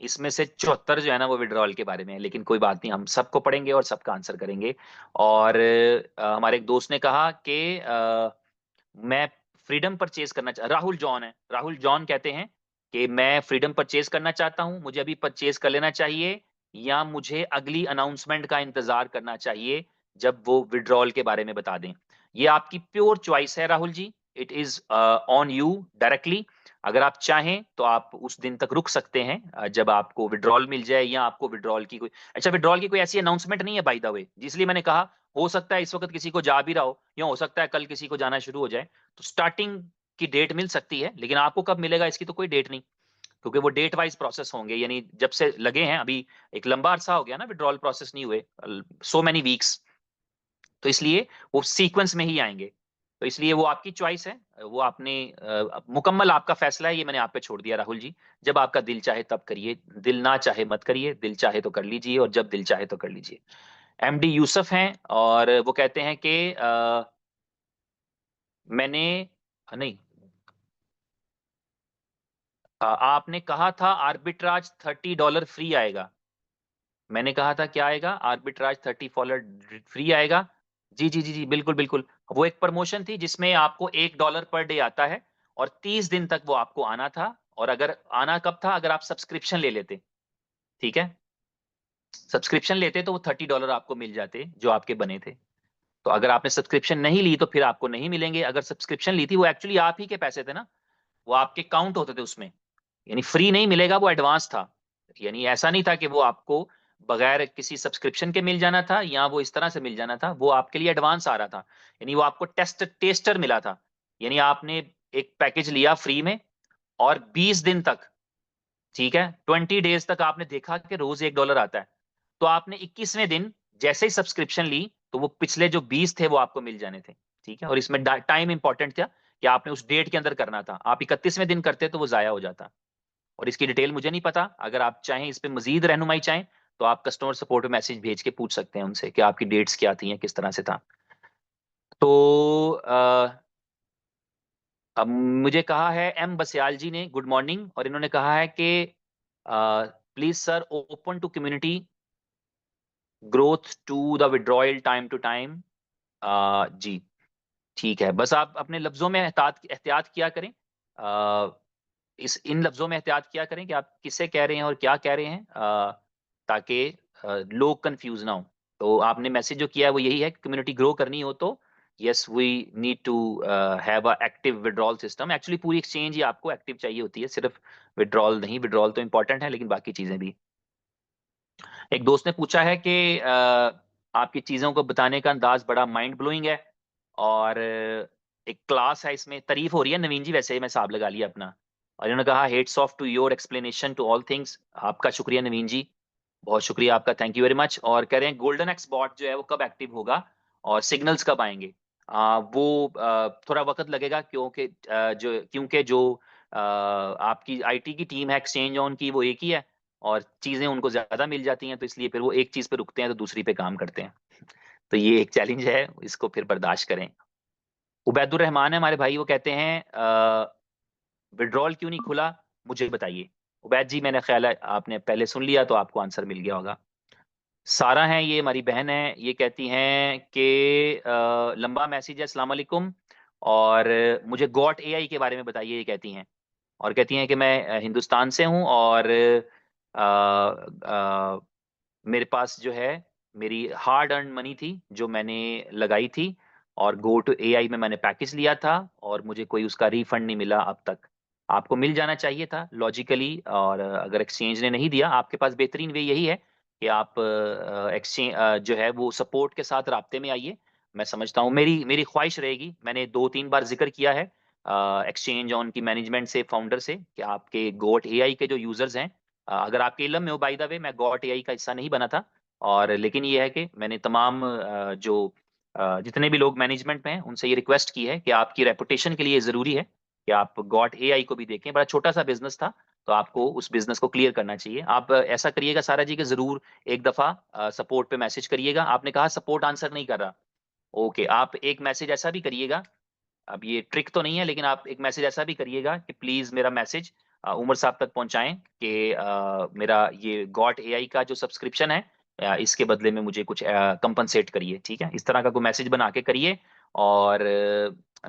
A: इसमें से 74 जो है ना वो विड्रॉल के बारे में है, लेकिन कोई बात नहीं, हम सबको पढ़ेंगे और सबका आंसर करेंगे। और हमारे एक दोस्त ने कहा कि मैं फ्रीडम परचेज करना राहुल जॉन है, राहुल जॉन कहते हैं कि मैं फ्रीडम परचेज करना चाहता हूं, मुझे अभी परचेज कर लेना चाहिए या मुझे अगली अनाउंसमेंट का इंतजार करना चाहिए जब वो विड्रॉल के बारे में बता दें। ये आपकी प्योर चॉइस है Rahul ji, it is on you directly. अगर आप चाहें तो आप उस दिन तक रुक सकते हैं जब आपको विड्रॉल मिल जाए, या आपको विड्रॉल की कोई, अच्छा विड्रॉल की कोई ऐसी अनाउंसमेंट नहीं है बाय द वे, इसलिए मैंने कहा हो सकता है इस वक्त किसी को जा भी रहा हो, या हो सकता है कल किसी को जाना शुरू हो जाए, तो स्टार्टिंग की डेट मिल सकती है, लेकिन आपको कब मिलेगा इसकी तो कोई डेट नहीं, क्योंकि वो डेट वाइज प्रोसेस होंगे, यानी जब से लगे हैं अभी एक लंबा अरसा हो गया ना विड्रॉल प्रोसेस नहीं हुए, सो मेनी वीक्स, तो इसलिए वो सीक्वेंस में ही आएंगे। तो इसलिए वो आपकी चॉइस है, वो आपने मुकम्मल आपका फैसला है, ये मैंने आप पे छोड़ दिया राहुल जी। जब आपका दिल चाहे तब करिए, दिल ना चाहे मत करिए, दिल चाहे तो कर लीजिए, और जब दिल चाहे तो कर लीजिए। एमडी यूसुफ हैं और वो कहते हैं कि मैंने नहीं, आपने कहा था आर्बिट्राज $30 फ्री आएगा। मैंने कहा था क्या आएगा? आर्बिट्राज $30 फ्री आएगा। जी जी जी जी, बिल्कुल बिल्कुल। वो एक प्रमोशन थी जिसमें आपको $1 पर डे आता है, और 30 दिन तक वो आपको आना था। और अगर आना कब था? अगर आप सब्सक्रिप्शन ले लेते, ठीक है, सब्सक्रिप्शन लेते तो वो $30 आपको मिल जाते जो आपके बने थे। तो अगर आपने सब्सक्रिप्शन नहीं ली तो फिर आपको नहीं मिलेंगे। अगर सब्सक्रिप्शन ली थी, वो एक्चुअली आप ही के पैसे थे ना, वो आपके काउंट होते थे उसमें, यानी फ्री नहीं मिलेगा, वो एडवांस था। यानी ऐसा नहीं था कि वो आपको बगैर किसी सब्सक्रिप्शन के मिल जाना था, या वो इस तरह से मिल जाना था, वो आपके लिए एडवांस आ रहा था। यानी वो आपको टेस्टर मिला था। यानी आपने एक पैकेज लिया फ्री में, और 20 दिन तक, ठीक है, 20 डेज तक आपने देखा कि रोज $1 आता है, तो आपने 21वें दिन जैसे ही सब्सक्रिप्शन ली, तो वो पिछले जो 20 थे वो आपको मिल जाने थे। ठीक है, और इसमें टाइम इंपॉर्टेंट था कि आपने उस डेट के अंदर करना था। आप 31वें दिन करते तो वो जाया हो जाता। और इसकी डिटेल मुझे नहीं पता, अगर आप चाहें इस पे मजीद रहनुमाई चाहें तो आप कस्टमर सपोर्ट में मैसेज भेज के पूछ सकते हैं उनसे कि आपकी डेट्स क्या थी या किस तरह से था। तो अब मुझे कहा है एम बसयाल जी ने, गुड मॉर्निंग, और इन्होंने कहा है कि please sir open to community growth to the withdrawal time to time. जी, ठीक है, बस आप अपने लफ्जों में एहतियात एहतियात किया करें। इस इन लफ्जों में एहतियात किया करें कि आप किसे कह रहे हैं और क्या कह रहे हैं, ताकि लोग कंफ्यूज ना हो। तो आपने मैसेज जो किया है वो यही है कि कम्युनिटी ग्रो करनी हो तो yes we need to have a active withdrawal system. Actually पूरी एक्सचेंज ही आपको एक्टिव चाहिए होती है, सिर्फ विड्रॉल नहीं। विड्रॉल तो इंपॉर्टेंट है, लेकिन बाकी चीजें भी। एक दोस्त ने पूछा है कि आपकी चीजों को बताने का अंदाज बड़ा माइंड ब्लोइंग है, और एक क्लास है, इसमें तारीफ हो रही है। नवीन जी, वैसे ही मैं हिसाब लगा लिया अपना। और इन्होंने कहा heads off to your explanation to all things. आपका शुक्रिया नवीन जी, बहुत शुक्रिया आपका, थैंक यू वेरी मच। और कह रहे हैं गोल्डन एक्स बॉट जो है वो कब एक्टिव होगा और सिग्नल्स कब आएंगे? वो थोड़ा वक्त लगेगा, क्योंकि जो आपकी आईटी की टीम है एक्सचेंज ऑन की, वो एक ही है, और चीजें उनको ज्यादा मिल जाती हैं, तो इसलिए फिर वो एक चीज पे रुकते हैं तो दूसरी पे काम करते हैं। तो ये एक चैलेंज है, इसको फिर बर्दाश्त करें। उबैदुर रहमान है हमारे भाई, वो कहते हैं विड्रॉल क्यों नहीं खुला, मुझे बताइए। उबैद जी, मैंने ख्याल है आपने पहले सुन लिया तो आपको आंसर मिल गया होगा। सारा है, ये हमारी बहन है, ये कहती हैं कि लंबा मैसेज है, अस्सलाम वालेकुम, और मुझे गॉट एआई के बारे में बताइए, ये कहती हैं। और कहती हैं कि मैं हिंदुस्तान से हूँ, और अ, अ, मेरे पास जो है मेरी हार्ड अर्न मनी थी जो मैंने लगाई थी, और गो टू एआई में मैंने पैकेज लिया था, और मुझे कोई उसका रिफंड नहीं मिला अब तक। आपको मिल जाना चाहिए था लॉजिकली, और अगर एक्सचेंज ने नहीं दिया, आपके पास बेहतरीन वे यही है कि आप एक्सचेंज जो है वो सपोर्ट के साथ राब्ते में आइए। मैं समझता हूँ, मेरी मेरी ख्वाहिश रहेगी, मैंने 2-3 बार जिक्र किया है एक्सचेंज ऑन की मैनेजमेंट से, फाउंडर से, कि आपके गोट एआई के जो यूजर्स हैं, अगर आपके इल्म में हो, बाय द वे मैं गॉट एआई का हिस्सा नहीं बना था, और लेकिन ये है कि मैंने तमाम जितने भी लोग मैनेजमेंट में हैं उनसे ये रिक्वेस्ट की है कि आपकी रेपुटेशन के लिए ज़रूरी है कि आप गॉट एआई को भी देखें। बड़ा छोटा सा बिजनेस था, तो आपको उस बिजनेस को क्लियर करना चाहिए। आप ऐसा करिएगा सारा जी कि जरूर एक दफा सपोर्ट पे मैसेज करिएगा। आपने कहा सपोर्ट आंसर नहीं कर रहा, ओके, आप एक मैसेज ऐसा भी करिएगा, अब ये ट्रिक तो नहीं है लेकिन आप एक मैसेज ऐसा भी करिएगा कि प्लीज मेरा मैसेज उमर साहब तक पहुंचाएं कि मेरा ये गॉट एआई का जो सब्सक्रिप्शन है इसके बदले में मुझे कुछ कंपनसेट करिए, ठीक है। इस तरह का कोई मैसेज बना के करिए। और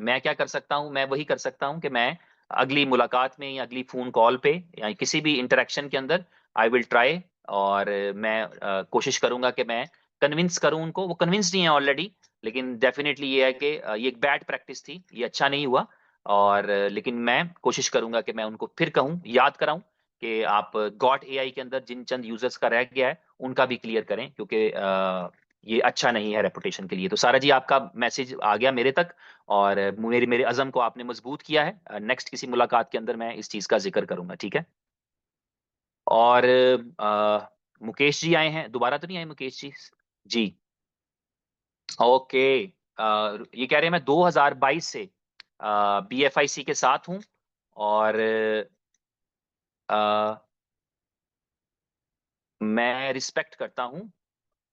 A: मैं क्या कर सकता हूँ, मैं वही कर सकता हूँ कि मैं अगली मुलाकात में या अगली फोन कॉल पे या किसी भी इंटरेक्शन के अंदर आई विल ट्राई, और मैं कोशिश करूंगा कि मैं कन्विंस करूं उनको। वो कन्विंस नहीं है ऑलरेडी, लेकिन डेफिनेटली ये है कि ये एक बैड प्रैक्टिस थी, ये अच्छा नहीं हुआ। और लेकिन मैं कोशिश करूंगा कि मैं उनको फिर कहूं, याद कराऊं कि आप गॉट एआई के अंदर जिन चंद यूजर्स का रह गया है उनका भी क्लियर करें, क्योंकि ये अच्छा नहीं है रेपुटेशन के लिए। तो सारा जी आपका मैसेज आ गया मेरे तक, और मेरे मेरे अज़म को आपने मजबूत किया है। नेक्स्ट किसी मुलाकात के अंदर मैं इस चीज का जिक्र करूंगा, ठीक है। और मुकेश जी आए हैं, दोबारा तो नहीं आए मुकेश जी? जी, ओके। ये कह रहे हैं मैं 2022 से बीएफआईसी के साथ हूं, और अ, मैं रिस्पेक्ट करता हूं,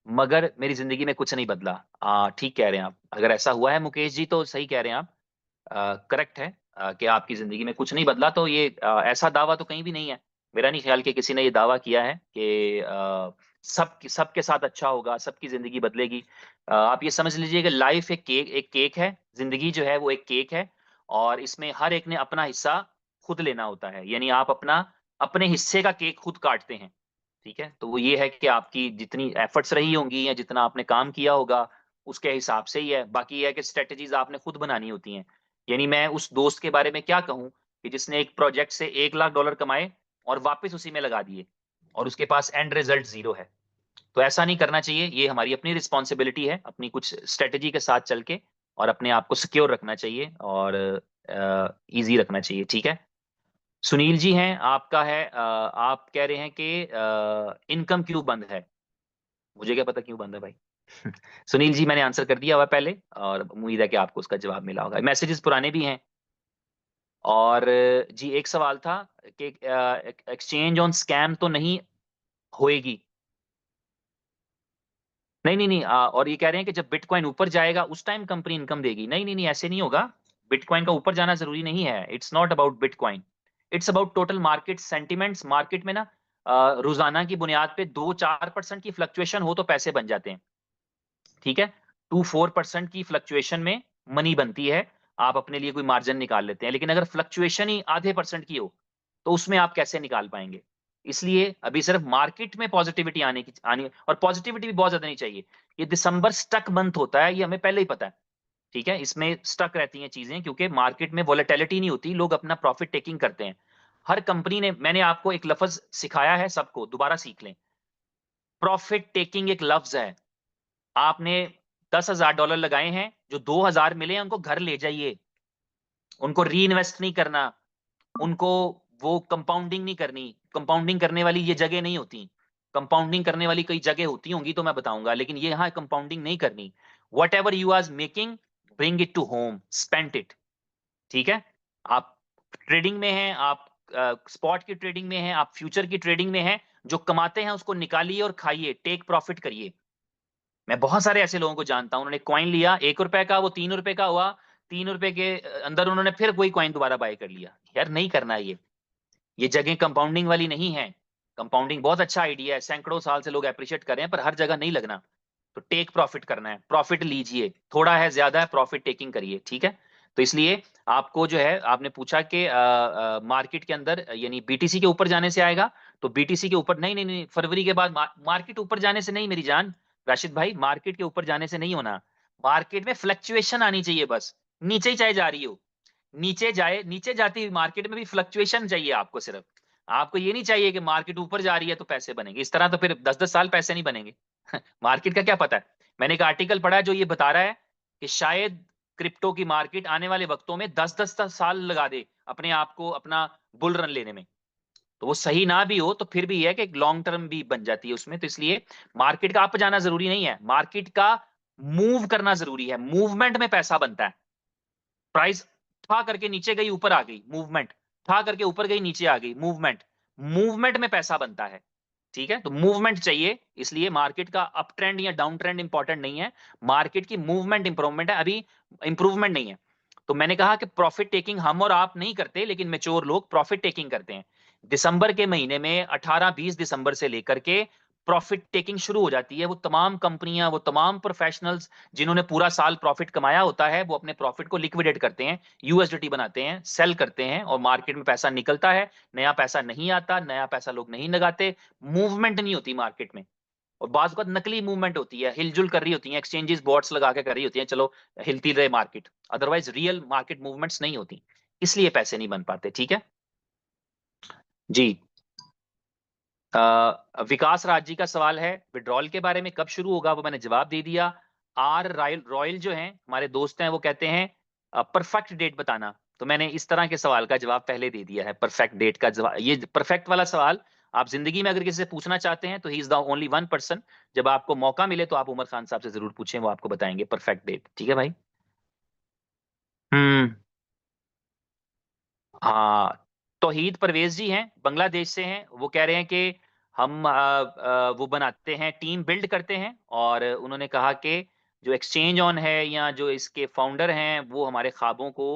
A: मगर मेरी जिंदगी में कुछ नहीं बदला। ठीक कह रहे हैं आप, अगर ऐसा हुआ है मुकेश जी तो सही कह रहे हैं आप, करेक्ट है कि आपकी जिंदगी में कुछ नहीं बदला। तो ये ऐसा दावा तो कहीं भी नहीं है। मेरा नहीं ख्याल कि किसी ने ये दावा किया है कि सबके साथ अच्छा होगा, सबकी जिंदगी बदलेगी। आप ये समझ लीजिए कि लाइफ एक केक है, जिंदगी जो है वो एक केक है, और इसमें हर एक ने अपना हिस्सा खुद लेना होता है, यानी आप अपना अपने हिस्से का केक खुद काटते हैं, ठीक है। तो वो ये है कि आपकी जितनी एफर्ट्स रही होंगी या जितना आपने काम किया होगा उसके हिसाब से ही है। बाकी ये है कि स्ट्रेटजीज आपने खुद बनानी होती हैं। यानी मैं उस दोस्त के बारे में क्या कहूं कि जिसने एक प्रोजेक्ट से $1 लाख कमाए और वापस उसी में लगा दिए, और उसके पास एंड रिजल्ट जीरो है। तो ऐसा नहीं करना चाहिए, ये हमारी अपनी रिस्पॉन्सिबिलिटी है, अपनी कुछ स्ट्रेटजी के साथ चल के और अपने आप को सिक्योर रखना चाहिए और इजी रखना चाहिए, ठीक है। सुनील जी हैं, आपका है, आप कह रहे हैं कि इनकम क्यों बंद है। मुझे क्या पता क्यों बंद है भाई। सुनील जी, मैंने आंसर कर दिया हुआ पहले, और उम्मीद है कि आपको उसका जवाब मिला होगा। मैसेजेस पुराने भी हैं। और जी एक सवाल था कि एक्सचेंज ऑन स्कैम तो नहीं होएगी? नहीं नहीं नहीं, और ये कह रहे हैं कि जब बिटकॉइन ऊपर जाएगा उस टाइम कंपनी इनकम देगी। नहीं नहीं नहीं, ऐसे नहीं होगा। बिटकॉइन का ऊपर जाना जरूरी नहीं है। It's not about bitcoin, it's about total market sentiments. Market में ना रोजाना की बुनियाद पे 2-4% की फ्लक्चुएशन हो तो पैसे बन जाते हैं, ठीक है। 2-4% की फ्लक्चुएशन में मनी बनती है, आप अपने लिए कोई मार्जिन निकाल लेते हैं। लेकिन अगर फ्लक्चुएशन ही आधे परसेंट की हो तो उसमें आप कैसे निकाल पाएंगे? इसलिए अभी सिर्फ मार्केट में पॉजिटिविटी आनी, और पॉजिटिविटी भी बहुत ज्यादा नहीं चाहिए। ये दिसंबर स्टक मंथ होता है, ये हमें पहले ही पता है, ठीक है। इसमें स्टक रहती हैं चीजें क्योंकि मार्केट में वॉलेटिलिटी नहीं होती, लोग अपना प्रॉफिट टेकिंग करते हैं। हर कंपनी ने, मैंने आपको एक लफ्ज सिखाया है, सबको दोबारा सीख लें। प्रॉफिट टेकिंग एक लफ्ज है। आपने $10,000 लगाए हैं, जो 2,000 मिले हैं उनको घर ले जाइए, उनको री इन्वेस्ट नहीं करना, उनको वो कंपाउंडिंग नहीं करनी। कंपाउंडिंग करने वाली ये जगह नहीं होती। कंपाउंडिंग करने वाली कई जगह होती होंगी तो मैं बताऊंगा, लेकिन ये यहाँ कंपाउंडिंग नहीं करनी। Whatever you are making, bring it to home, spend it, ठीक है। आप ट्रेडिंग में हैं, आप स्पॉट की ट्रेडिंग में हैं, आप फ्यूचर की ट्रेडिंग में हैं, जो कमाते हैं उसको निकालिए और खाइए, टेक प्रॉफिट करिए। मैं बहुत सारे ऐसे लोगों को जानता हूं, उन्होंने कॉइन लिया $1 का, वो $3 का हुआ, $3 के अंदर उन्होंने फिर वही कॉइन दोबारा बाय कर लिया। यार नहीं करना है ये जगह कंपाउंडिंग वाली नहीं है। कंपाउंडिंग बहुत अच्छा आइडिया है, सैकड़ों साल से लोग अप्रिशिएट कर रहे हैं, पर हर जगह नहीं लगना। तो टेक प्रॉफिट करना है, प्रॉफिट लीजिए, थोड़ा है ज्यादा है, प्रॉफिट टेकिंग करिए, ठीक है। तो इसलिए आपको जो है, आपने पूछा कि मार्केट के अंदर यानी बीटीसी के ऊपर जाने से आएगा, तो बीटीसी के ऊपर नहीं नहीं नहीं, फरवरी के बाद मार्केट ऊपर जाने से नहीं मेरी जान, राशिद भाई, मार्केट के ऊपर जाने से नहीं होना। मार्केट में फ्लक्चुएशन आनी चाहिए बस, नीचे ही चाहे जा रही हो, नीचे जाए, नीचे जाती हुई मार्केट में भी फ्लक्चुएशन चाहिए आपको। सिर्फ आपको ये नहीं चाहिए कि मार्केट ऊपर जा रही है तो पैसे बनेंगे, इस तरह तो फिर 10-10 साल पैसे नहीं बनेंगे। मार्केट का क्या पता है। मैंने एक आर्टिकल पढ़ा है जो ये बता रहा है कि शायद क्रिप्टो की मार्केट आने वाले वक्तों में 10-10 साल लगा दे अपने आप को अपना बुल रन लेने में। तो वो सही ना भी हो तो फिर भी है कि एक लॉन्ग टर्म भी बन जाती है उसमें। तो इसलिए मार्केट का अप जाना जरूरी नहीं है, मार्केट का मूव करना जरूरी है, मूवमेंट में पैसा बनता है। प्राइस ठा करके नीचे गई, ऊपर आ गई, मूवमेंट, ठा करके ऊपर गई, नीचे आ गई, मूवमेंट। मूवमेंट में पैसा बनता है, ठीक है? तो मूवमेंट चाहिए, इसलिए मार्केट का अप ट्रेंड या डाउन ट्रेंड इंपॉर्टेंट नहीं है, मार्केट की मूवमेंट इंप्रूवमेंट है, अभी इंप्रूवमेंट नहीं है। तो मैंने कहा कि प्रॉफिट टेकिंग हम और आप नहीं करते, लेकिन मैच्योर लोग प्रॉफिट टेकिंग करते हैं। दिसंबर के महीने में 18-20 दिसंबर से लेकर के प्रॉफिट टेकिंग शुरू हो जाती है। वो तमाम कंपनियां, वो तमाम प्रोफेशनल्स जिन्होंने पूरा साल प्रॉफिट कमाया होता है, वो अपने प्रॉफिट को लिक्विडेट करते हैं, यूएसडीटी बनाते हैं, सेल करते हैं, और मार्केट में पैसा निकलता है, नया पैसा नहीं आता, नया पैसा लोग नहीं लगाते, मूवमेंट नहीं होती मार्केट में। और बाज़ वक़्त नकली मूवमेंट होती है, हिलजुल कर रही होती है, एक्सचेंजेस बॉट्स लगा के कर रही होती हैं, चलो हिलती रहे market, otherwise real market movements नहीं होती, इसलिए पैसे नहीं बन पाते। ठीक है जी। विकास राज जी का सवाल है विड्रॉल के बारे में, कब शुरू होगा, वो मैंने जवाब दे दिया। आर रॉयल रॉयल जो हैं हमारे दोस्त हैं, वो कहते हैं परफेक्ट डेट बताना, तो मैंने इस तरह के सवाल का जवाब पहले दे दिया है। परफेक्ट डेट का जवाब, ये परफेक्ट वाला सवाल आप जिंदगी में अगर किसी से पूछना चाहते हैं तो he is the only one person, जब आपको मौका मिले तो आप उमर खान साहब से जरूर पूछें, वो आपको बताएंगे परफेक्ट डेट। ठीक है भाई। हम्म। हाँ, तौहीद परवेज जी हैं, बांग्लादेश से हैं, वो कह रहे हैं कि हम वो बनाते हैं, टीम बिल्ड करते हैं, और उन्होंने कहा कि जो एक्सचेंज ऑन है या जो इसके फाउंडर हैं वो हमारे ख्वाबों को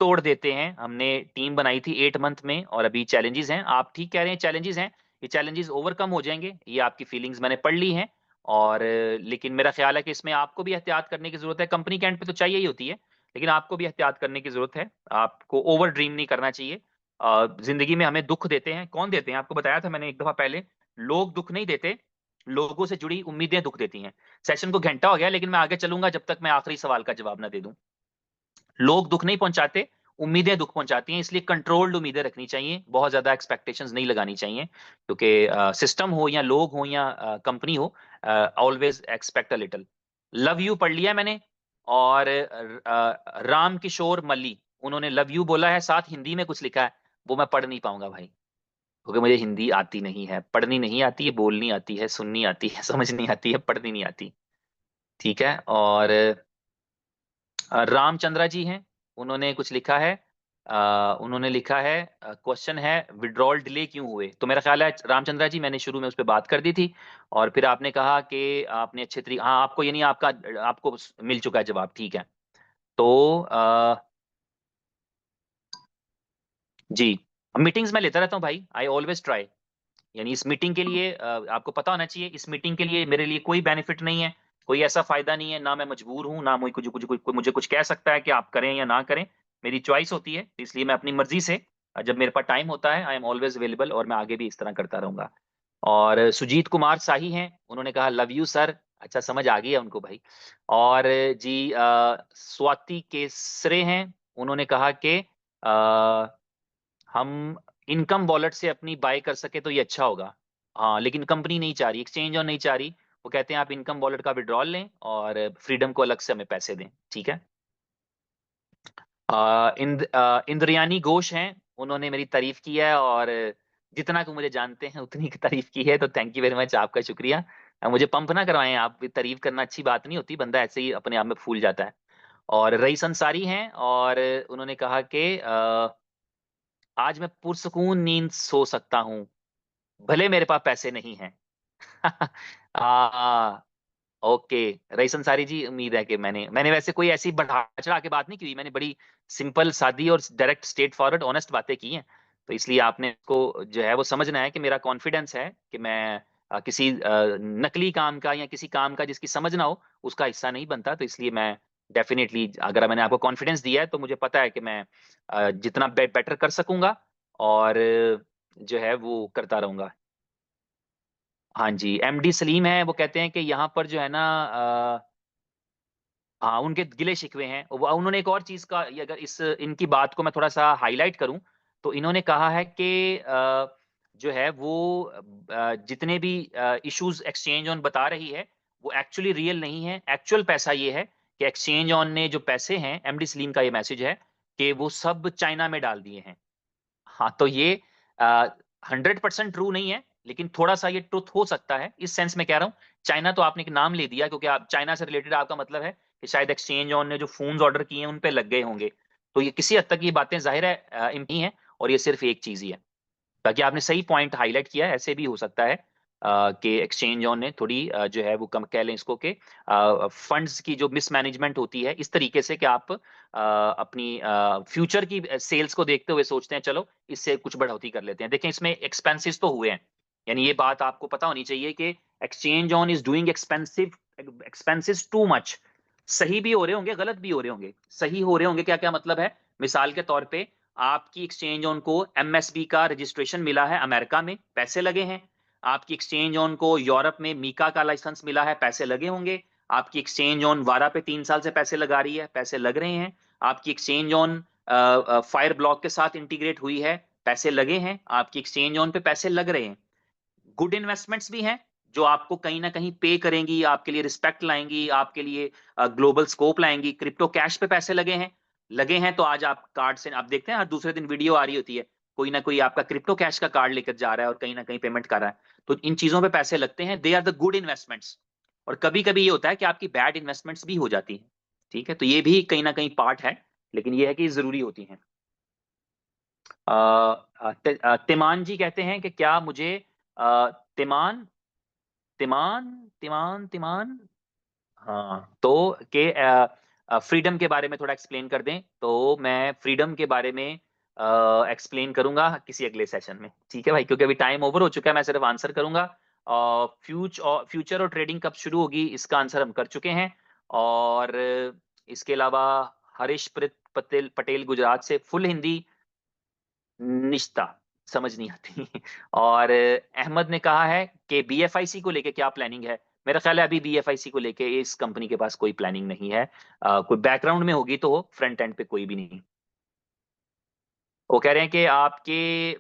A: तोड़ देते हैं। हमने टीम बनाई थी 8 मंथ में, और अभी चैलेंजेस हैं। आप ठीक कह रहे हैं, चैलेंजेस हैं, ये चैलेंजेस ओवरकम हो जाएंगे, ये आपकी फीलिंग्स मैंने पढ़ ली हैं। और लेकिन मेरा ख्याल है कि इसमें आपको भी एहतियात करने की जरूरत है, कंपनी के एंड पे तो चाहिए ही होती है, लेकिन आपको भी एहतियात करने की जरूरत है, आपको ओवर ड्रीम नहीं करना चाहिए। जिंदगी में हमें दुख देते हैं, कौन देते हैं? आपको बताया था मैंने एक दफा पहले, लोग दुख नहीं देते, लोगों से जुड़ी उम्मीदें दुख देती हैं। सेशन को घंटा हो गया, लेकिन मैं आगे चलूंगा जब तक मैं आखिरी सवाल का जवाब ना दे दूं। लोग दुख नहीं पहुंचाते, उम्मीदें दुख पहुंचाती हैं, इसलिए कंट्रोल्ड उम्मीदें रखनी चाहिए, बहुत ज्यादा एक्सपेक्टेशंस नहीं लगानी चाहिए, क्योंकि सिस्टम हो या लोग हो या कंपनी हो, always expect a little. Love you पढ़ लिया मैंने। और राम किशोर मल्ली, उन्होंने लव यू बोला है, साथ हिंदी में कुछ लिखा है, वो मैं पढ़ नहीं पाऊंगा भाई, क्योंकि मुझे हिंदी आती नहीं है, पढ़नी नहीं आती है, बोलनी आती है, सुननी आती है, समझ नहीं आती है, पढ़नी नहीं आती। ठीक है। और रामचंद्रा जी हैं, उन्होंने कुछ लिखा है, उन्होंने लिखा है, क्वेश्चन है विड्रॉल डिले क्यों हुए? तो मेरा ख्याल है रामचंद्रा जी, मैंने शुरू में उस पर बात कर दी थी, और फिर आपने कहा कि आपने अच्छे तरीके, हाँ आपको, यानी आपका, आपको मिल चुका है जवाब। ठीक है। तो जी, मीटिंग्स में लेता रहता हूँ भाई, आई ऑलवेज ट्राई, यानी इस मीटिंग के लिए आपको पता होना चाहिए, इस मीटिंग के लिए मेरे लिए कोई बेनिफिट नहीं है, कोई ऐसा फायदा नहीं है, ना मैं मजबूर हूं, ना मुझे कुछ कुछ कोई मुझे कुछ कह सकता है कि आप करें या ना करें, मेरी चॉइस होती है, इसलिए मैं अपनी मर्जी से जब मेरे पास टाइम होता है आई एम ऑलवेज अवेलेबल, और मैं आगे भी इस तरह करता रहूंगा। और सुजीत कुमार शाही हैं, उन्होंने कहा लव यू सर, अच्छा समझ आ गई है उनको भाई। और जी स्वाति केसरे हैं, उन्होंने कहा कि हम इनकम वॉलेट से अपनी बाय कर सके तो ये अच्छा होगा। हाँ, लेकिन कंपनी नहीं चाह रही, एक्सचेंज और नहीं चाह रही, वो कहते हैं आप इनकम वॉलेट का विड्रॉल लें और फ्रीडम को अलग से हमें पैसे दें। ठीक है। इंद्रयानी घोष हैं, उन्होंने मेरी तारीफ की है, और जितना कि मुझे जानते हैं उतनी की तारीफ की है, तो थैंक यू वेरी मच, आपका शुक्रिया। मुझे पंप ना करवाएं आप, तारीफ करना अच्छी बात नहीं होती, बंदा ऐसे ही अपने आप में फूल जाता है। और रईस अंसारी हैं, और उन्होंने कहा कि आज मैं पुरसुकून नींद सो सकता हूँ, भले मेरे पास पैसे नहीं हैं। आ, ओके। रईस अंसारी जी, उम्मीद है कि मैंने वैसे कोई ऐसी बढ़ा चढ़ा के बात नहीं की, मैंने बड़ी सिंपल सादी और डायरेक्ट स्ट्रेट फॉरवर्ड ऑनेस्ट बातें की हैं, तो इसलिए आपने को जो है वो समझना है कि मेरा कॉन्फिडेंस है कि मैं किसी नकली काम का या किसी काम का जिसकी समझ ना हो उसका हिस्सा नहीं बनता, तो इसलिए मैं डेफिनेटली, अगर मैंने आपको कॉन्फिडेंस दिया है तो मुझे पता है कि मैं जितना बेटर कर सकूंगा, और जो है वो करता रहूंगा। हाँ जी, एमडी सलीम है, वो कहते हैं कि यहाँ पर जो है ना, हाँ उनके गिले शिकवे हैं, उन्होंने एक और चीज का, ये अगर इस इनकी बात को मैं थोड़ा सा हाईलाइट करूं, तो इन्होंने कहा है कि जो है वो जितने भी इश्यूज एक्सचेंज ऑन बता रही है वो एक्चुअली रियल नहीं है। एक्चुअल पैसा ये है कि एक्सचेंज ऑन ने जो पैसे हैं, एमडी सलीम का ये मैसेज है कि वो सब चाइना में डाल दिए हैं। हाँ, तो ये 100% ट्रू नहीं है, लेकिन थोड़ा सा ये ट्रुथ हो सकता है, इस सेंस में कह रहा हूँ। चाइना तो आपने एक नाम ले दिया, क्योंकि आप चाइना से रिलेटेड, आपका मतलब है कि शायद एक्सचेंज ऑन ने जो फोन्स ऑर्डर किए हैं उन पे लग गए होंगे, तो ये किसी हद तक ये बातें जाहिर है नहीं है, और ये सिर्फ एक चीज ही है। बाकी आपने सही पॉइंट हाईलाइट किया है, ऐसे भी हो सकता है कि एक्सचेंज ऑन ने थोड़ी जो है वो कम कह लें इसको कि फंड्स की जो मिसमैनेजमेंट होती है इस तरीके से कि आप अपनी फ्यूचर की सेल्स को देखते हुए सोचते हैं चलो इससे कुछ बढ़ोतरी कर लेते हैं। देखें इसमें एक्सपेंसेस तो हुए हैं, यानी ये बात आपको पता होनी चाहिए कि exchange on is doing expenses too much. सही भी हो रहे होंगे, गलत भी हो रहे होंगे। सही हो रहे होंगे क्या क्या मतलब है, मिसाल के तौर पे आपकी एक्सचेंज ऑन को एमएसबी का रजिस्ट्रेशन मिला है अमेरिका में, पैसे लगे हैं। आपकी एक्सचेंज ऑन को यूरोप में मीका का लाइसेंस मिला है, पैसे लगे होंगे। आपकी एक्सचेंज ऑन वारा पे 3 साल से पैसे लगा रही है, पैसे लग रहे हैं। आपकी एक्सचेंज ऑन फायर ब्लॉक के साथ इंटीग्रेट हुई है, पैसे लगे हैं। आपकी एक्सचेंज ऑन पे पैसे लग रहे हैं। गुड इन्वेस्टमेंट्स भी हैं जो आपको कहीं ना कहीं पे करेंगी, आपके लिए रिस्पेक्ट लाएंगी, आपके लिए ग्लोबल स्कोप लाएंगी। क्रिप्टो कैश पे पैसे लगे हैं तो आज आप कार्ड से आप देखते हैं हर दूसरे दिन वीडियो आ रही होती है, कोई ना कोई आपका क्रिप्टो कैश का कार्ड लेकर जा रहा है और कहीं ना कहीं पेमेंट कर रहा है। तो इन चीजों पे पैसे लगते हैं, they are the good investments. और कभी कभी ये होता है कि आपकी बैड इन्वेस्टमेंट्स भी हो जाती है, ठीक है, तो ये भी कहीं ना कहीं पार्ट है, लेकिन ये है कि जरूरी होती है। तिमान जी कहते हैं कि क्या मुझे तिमान तिमान तिमान तिमान हाँ तो के फ्रीडम के बारे में थोड़ा एक्सप्लेन कर दें, तो मैं फ्रीडम के बारे में एक्सप्लेन करूंगा किसी अगले सेशन में, ठीक है भाई, क्योंकि अभी टाइम ओवर हो चुका है। मैं सिर्फ आंसर करूंगा। फ्यूचर और ट्रेडिंग कब शुरू होगी इसका आंसर हम कर चुके हैं। और इसके अलावा हरीश पटेल पटेल गुजरात से फुल हिंदी निश्ता समझ नहीं आती और अहमद ने कहा है कि बीएफआईसी को लेके क्या प्लानिंग है। मेरा ख्याल है अभी बीएफआईसी को लेके इस कंपनी के पास कोई प्लानिंग नहीं है। कोई बैकग्राउंड में होगी तो फ्रंट एंड पे कोई भी नहीं। वो कह रहे हैं कि आपके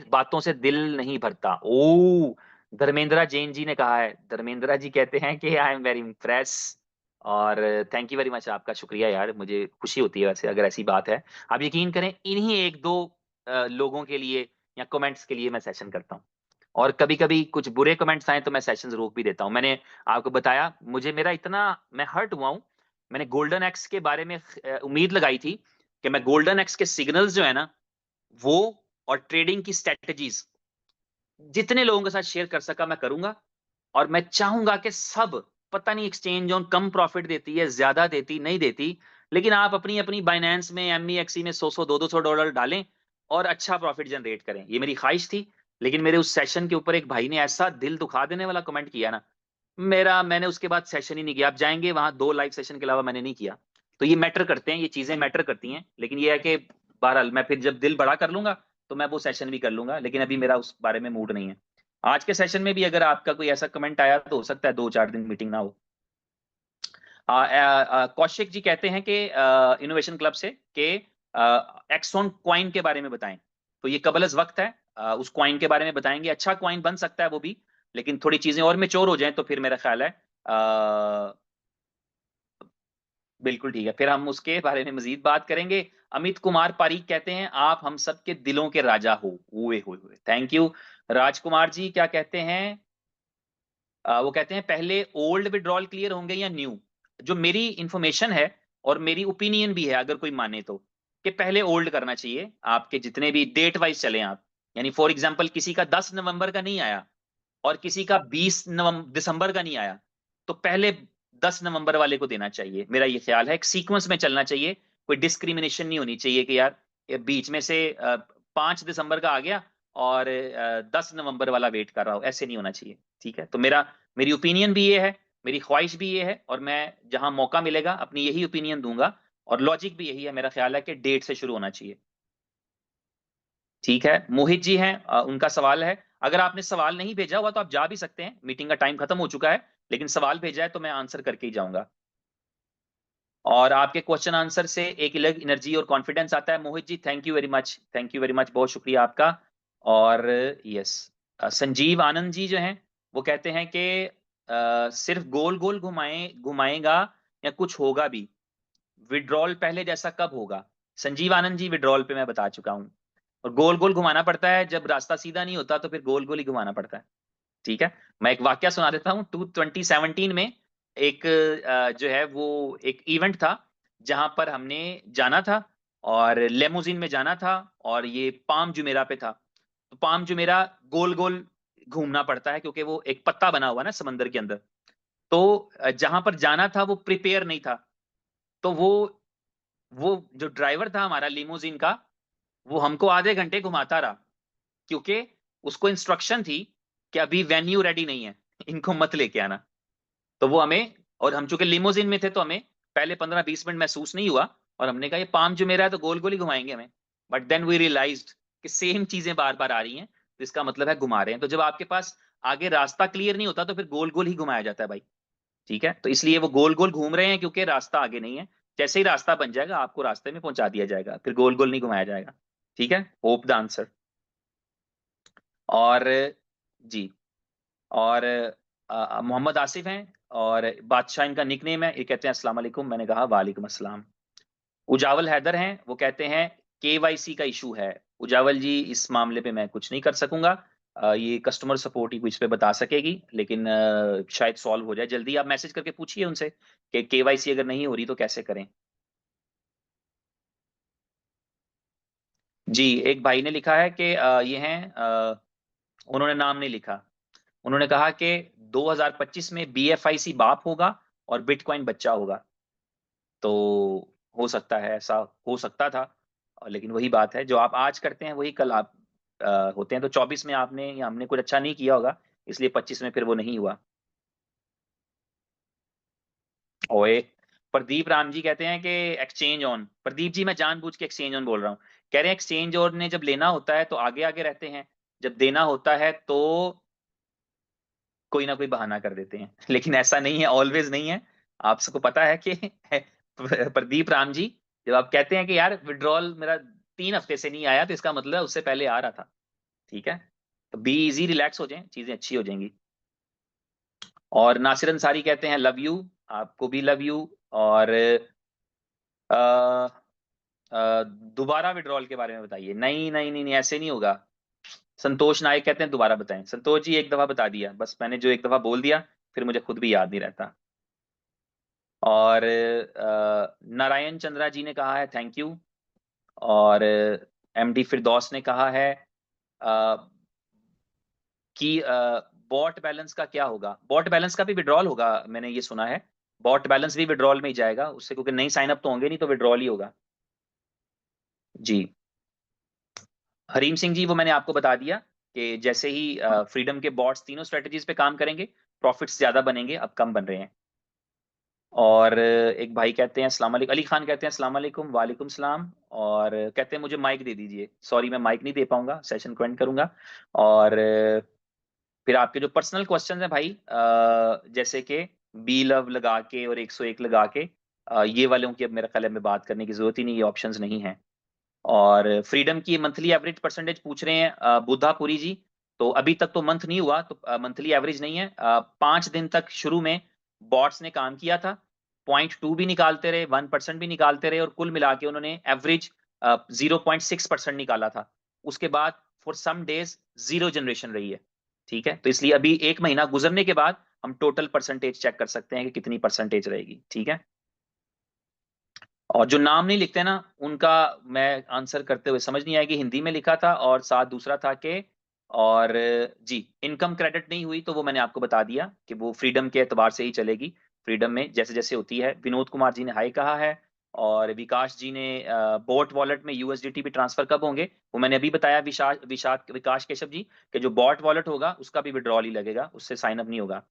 A: बातों से दिल नहीं भरता। ओ, धर्मेंद्रा जैन जी ने कहा है। धर्मेंद्रा जी कहते हैं कि आई एम वेरी इम्प्रेस। और थैंक यू वेरी मच, आपका शुक्रिया यार, मुझे खुशी होती है वैसे अगर ऐसी बात है। आप यकीन करें इन्हीं एक दो लोगों के लिए या कमेंट्स के लिए मैं सेशन करता हूँ। और कभी कभी कुछ बुरे कमेंट्स आए तो मैं सेशंस रोक भी देता हूँ। मैंने आपको बताया, मुझे मेरा इतना मैं हर्ट हुआ हूँ। मैंने गोल्डन एक्स के बारे में उम्मीद लगाई थी कि मैं गोल्डन एक्स के सिग्नल्स जो है ना वो और ट्रेडिंग की स्ट्रेटजीज जितने लोगों के साथ शेयर कर सका मैं करूंगा। और मैं चाहूंगा कि सब, पता नहीं एक्सचेंज ऑन कम प्रॉफिट देती है, ज्यादा देती नहीं देती, लेकिन आप अपनी अपनी बाइनेंस में एमईएक्सी में 100 200 डॉलर डालें और अच्छा प्रॉफिट जनरेट करें। ये मेरी ख्वाहिश थी। लेकिन मेरे उस सेशन के ऊपर एक भाई ने ऐसा दिल दुखा देने वाला कमेंट किया ना, मैंने उसके बाद सेशन ही नहीं किया। आप जाएंगे वहां 2 लाइव सेशन के अलावा मैंने नहीं किया। तो ये मैटर करते हैं, ये चीजें मैटर करती हैं। लेकिन ये है कि बहरहाल मैं फिर जब दिल बड़ा कर लूंगा तो मैं वो सेशन भी कर लूंगा, लेकिन अभी मेरा उस बारे में मूड नहीं है। आज के सेशन में भी अगर आपका कोई ऐसा कमेंट आया तो हो सकता है 2-4 दिन मीटिंग ना हो। कौशिक जी कहते हैं कि इनोवेशन क्लब से कि एक्सॉन क्वाइन के बारे में बताएं। तो ये कबल वक्त है, उस क्वाइन के बारे में बताएंगे। अच्छा क्वाइन बन सकता है वो भी, लेकिन थोड़ी चीजें और मेच्योर हो जाएं तो फिर मेरा ख्याल है बिल्कुल ठीक है, फिर हम उसके बारे में मजीद बात करेंगे। अमित कुमार पारीक कहते हैं आप हम सबके दिलों के राजा हो। हुए हुए थैंक यू। राजकुमार जी क्या कहते हैं, वो कहते हैं पहले ओल्ड विड्रॉल क्लियर होंगे या न्यू। जो मेरी इंफॉर्मेशन है और मेरी ओपिनियन भी है, अगर कोई माने तो, कि पहले ओल्ड करना चाहिए। आपके जितने भी डेट वाइज चले आप, यानी फॉर एग्जांपल किसी का 10 नवंबर का नहीं आया और किसी का 20 नवंबर दिसंबर का नहीं आया, तो पहले 10 नवंबर वाले को देना चाहिए। मेरा ये ख्याल है, एक सीक्वेंस में चलना चाहिए। कोई डिस्क्रिमिनेशन नहीं होनी चाहिए कि यार ये बीच में से 5 दिसंबर का आ गया और 10 नवंबर वाला वेट कर रहा हो, ऐसे नहीं होना चाहिए। ठीक है, तो मेरी ओपिनियन भी ये है, मेरी ख्वाहिश भी ये है, और मैं जहां मौका मिलेगा अपनी यही ओपिनियन दूंगा। और लॉजिक भी यही है, मेरा ख्याल है कि डेट से शुरू होना चाहिए। ठीक है, मोहित जी हैं, उनका सवाल है। अगर आपने सवाल नहीं भेजा हुआ तो आप जा भी सकते हैं, मीटिंग का टाइम खत्म हो चुका है। लेकिन सवाल भेजा है तो मैं आंसर करके ही जाऊंगा। और आपके क्वेश्चन आंसर से एक अलग एनर्जी और कॉन्फिडेंस आता है। Mohit ji thank you very much, thank you very much, बहुत शुक्रिया आपका। और यस, संजीव आनंद जी जो हैं वो कहते हैं कि सिर्फ गोल गोल घुमाएगा या कुछ होगा भी। विड्रॉल पहले जैसा कब होगा। संजीव आनंद जी, विड्रॉल पे मैं बता चुका हूं। और गोल गोल घुमाना पड़ता है, जब रास्ता सीधा नहीं होता तो फिर गोल गोल ही घुमाना पड़ता है। ठीक है, मैं एक वाक्य सुना देता हूँ। 2017 में एक जो है वो एक इवेंट था जहां पर हमने जाना था और लेमोजिन में जाना था, और ये पाम जुमेरा पे था। तो पाम जुमेरा गोल गोल घूमना पड़ता है क्योंकि वो एक पत्ता बना हुआ ना समंदर के अंदर। तो जहां पर जाना था वो प्रिपेयर नहीं था। तो वो जो ड्राइवर था हमारा लिमोजिन का, वो हमको आधे घंटे घुमाता रहा, क्योंकि उसको इंस्ट्रक्शन थी कि अभी वेन्यू रेडी नहीं है, इनको मत लेके आना। तो वो हमें, और हम चूंकि लिमोजिन में थे तो हमें पहले 15-20 मिनट महसूस नहीं हुआ, और हमने कहा ये पाम जो मेरा है तो गोल गोल ही घुमाएंगे हमें। बट देन वी रियलाइज्ड कि सेम चीजें बार बार आ रही हैं, तो इसका मतलब है घुमा रहे हैं। तो जब आपके पास आगे रास्ता क्लियर नहीं होता तो फिर गोल गोल ही घुमाया जाता है भाई। ठीक है, तो इसलिए वो गोल गोल घूम रहे हैं क्योंकि रास्ता आगे नहीं है। जैसे ही रास्ता बन जाएगा आपको रास्ते में पहुंचा दिया जाएगा, फिर गोल गोल नहीं घुमाया जाएगा। ठीक है, होप द आंसर। और जी, और मोहम्मद आसिफ हैं, और बादशाह इनका निकनेम है। ये कहते हैं अस्सलाम वालेकुम, मैंने कहा वालेकुम अस्सलाम। उजावल हैदर हैं, वो कहते हैं केवाईसी का इशू है। उजावल जी, इस मामले पे मैं कुछ नहीं कर सकूंगा। ये कस्टमर सपोर्ट ही कुछ पे बता सकेगी, लेकिन शायद सॉल्व हो जाए जल्दी। आप मैसेज करके पूछिए उनसे कि केवाईसी अगर नहीं हो रही तो कैसे करें। जी, एक भाई ने लिखा है कि ये हैं, उन्होंने नाम नहीं लिखा। उन्होंने कहा कि 2025 में बीएफआईसी बाप होगा और बिटकॉइन बच्चा होगा। तो हो सकता है, ऐसा हो सकता था। लेकिन वही बात है, जो आप आज करते हैं वही कल आप होते हैं। तो 24 में आपने या हमने कुछ अच्छा नहीं किया होगा, इसलिए 25 में फिर वो नहीं हुआ। ओए, प्रदीप राम जी कहते हैं कि एक्सचेंज ऑन। प्रदीप जी, मैं जानबूझ के एक्सचेंज ऑन बोल रहा हूँ। कह रहे हैं एक्सचेंज ऑन ने जब लेना होता है तो आगे आगे रहते हैं, जब देना होता है तो कोई ना कोई बहाना कर देते हैं। लेकिन ऐसा नहीं है, ऑलवेज नहीं है। आप सबको पता है कि प्रदीप राम जी, जब आप कहते हैं कि यार विड्रॉल मेरा 3 हफ्ते से नहीं आया, तो इसका मतलब है उससे पहले आ रहा था। ठीक है, तो बी इजी, रिलैक्स हो जाएं, चीजें अच्छी हो जाएंगी। और नासिर अंसारी कहते हैं लव यू, आपको भी लव यू। और अ, दोबारा विड्रॉल के बारे में बताइए। नहीं नहीं नहीं नहीं, ऐसे नहीं होगा। संतोष नायक कहते हैं दोबारा बताएं। संतोष जी, एक दफा बता दिया बस, मैंने जो एक दफा बोल दिया फिर मुझे खुद भी याद नहीं रहता। और नारायण चंद्रा जी ने कहा है थैंक यू। और एमडी फिरदौस ने कहा है अ, कि बॉट बैलेंस का क्या होगा। बॉट बैलेंस का भी विड्रॉल होगा, मैंने ये सुना है। बॉट बैलेंस भी विड्रॉल में ही जाएगा उससे, क्योंकि नई साइन अप तो होंगे नहीं, तो विड्रॉल ही होगा। जी, हरीम सिंह जी, वो मैंने आपको बता दिया कि जैसे ही फ्रीडम के बॉट्स तीनों स्ट्रेटजीज पे काम करेंगे, प्रॉफिट्स ज्यादा बनेंगे, अब कम बन रहे हैं। और एक भाई कहते हैं अस्सलाम वालेकुम, अली खान कहते हैं अस्सलाम वालेकुम, वालेकुम सलाम। और कहते हैं मुझे माइक दे दीजिए। सॉरी, मैं माइक नहीं दे पाऊंगा, सेशन को एंड करूंगा। और फिर आपके जो पर्सनल क्वेश्चंस हैं भाई, जैसे कि बी लव लगा के और 101 लगा के, ये वालों की अब मेरा ख्याल है में बात करने की जरूरत ही नहीं, ये ऑप्शंस नहीं है। और फ्रीडम की मंथली एवरेज परसेंटेज पूछ रहे हैं बुद्धापुरी जी। तो अभी तक तो मंथ नहीं हुआ, तो मंथली एवरेज नहीं है। 5 दिन तक शुरू में बॉट्स ने काम किया था, 0.2 भी निकालते रहे, 1% भी निकालते रहे, और कुल मिला के उन्होंने एवरेज 0.6% निकाला था। उसके बाद for some days zero generation रही है। ठीक है, तो इसलिए अभी 1 महीना गुजरने के बाद हम टोटल परसेंटेज चेक कर सकते हैं कि कितनी परसेंटेज रहेगी। ठीक है, और जो नाम नहीं लिखते ना, उनका मैं आंसर करते हुए समझ नहीं आया कि हिंदी में लिखा था, और साथ दूसरा था कि, और जी, इनकम क्रेडिट नहीं हुई तो वो मैंने आपको बता दिया कि वो फ्रीडम के एतबार से ही चलेगी। फ्रीडम में जैसे जैसे होती है। विनोद कुमार जी ने हाई कहा है। और विकास जी ने बोट वॉलेट में यूएसडीटी भी ट्रांसफर कब होंगे, वो मैंने अभी बताया। विकास केशव जी, कि जो बॉट वॉलेट होगा उसका भी विड्रॉल ही लगेगा, उससे साइन अप नहीं होगा।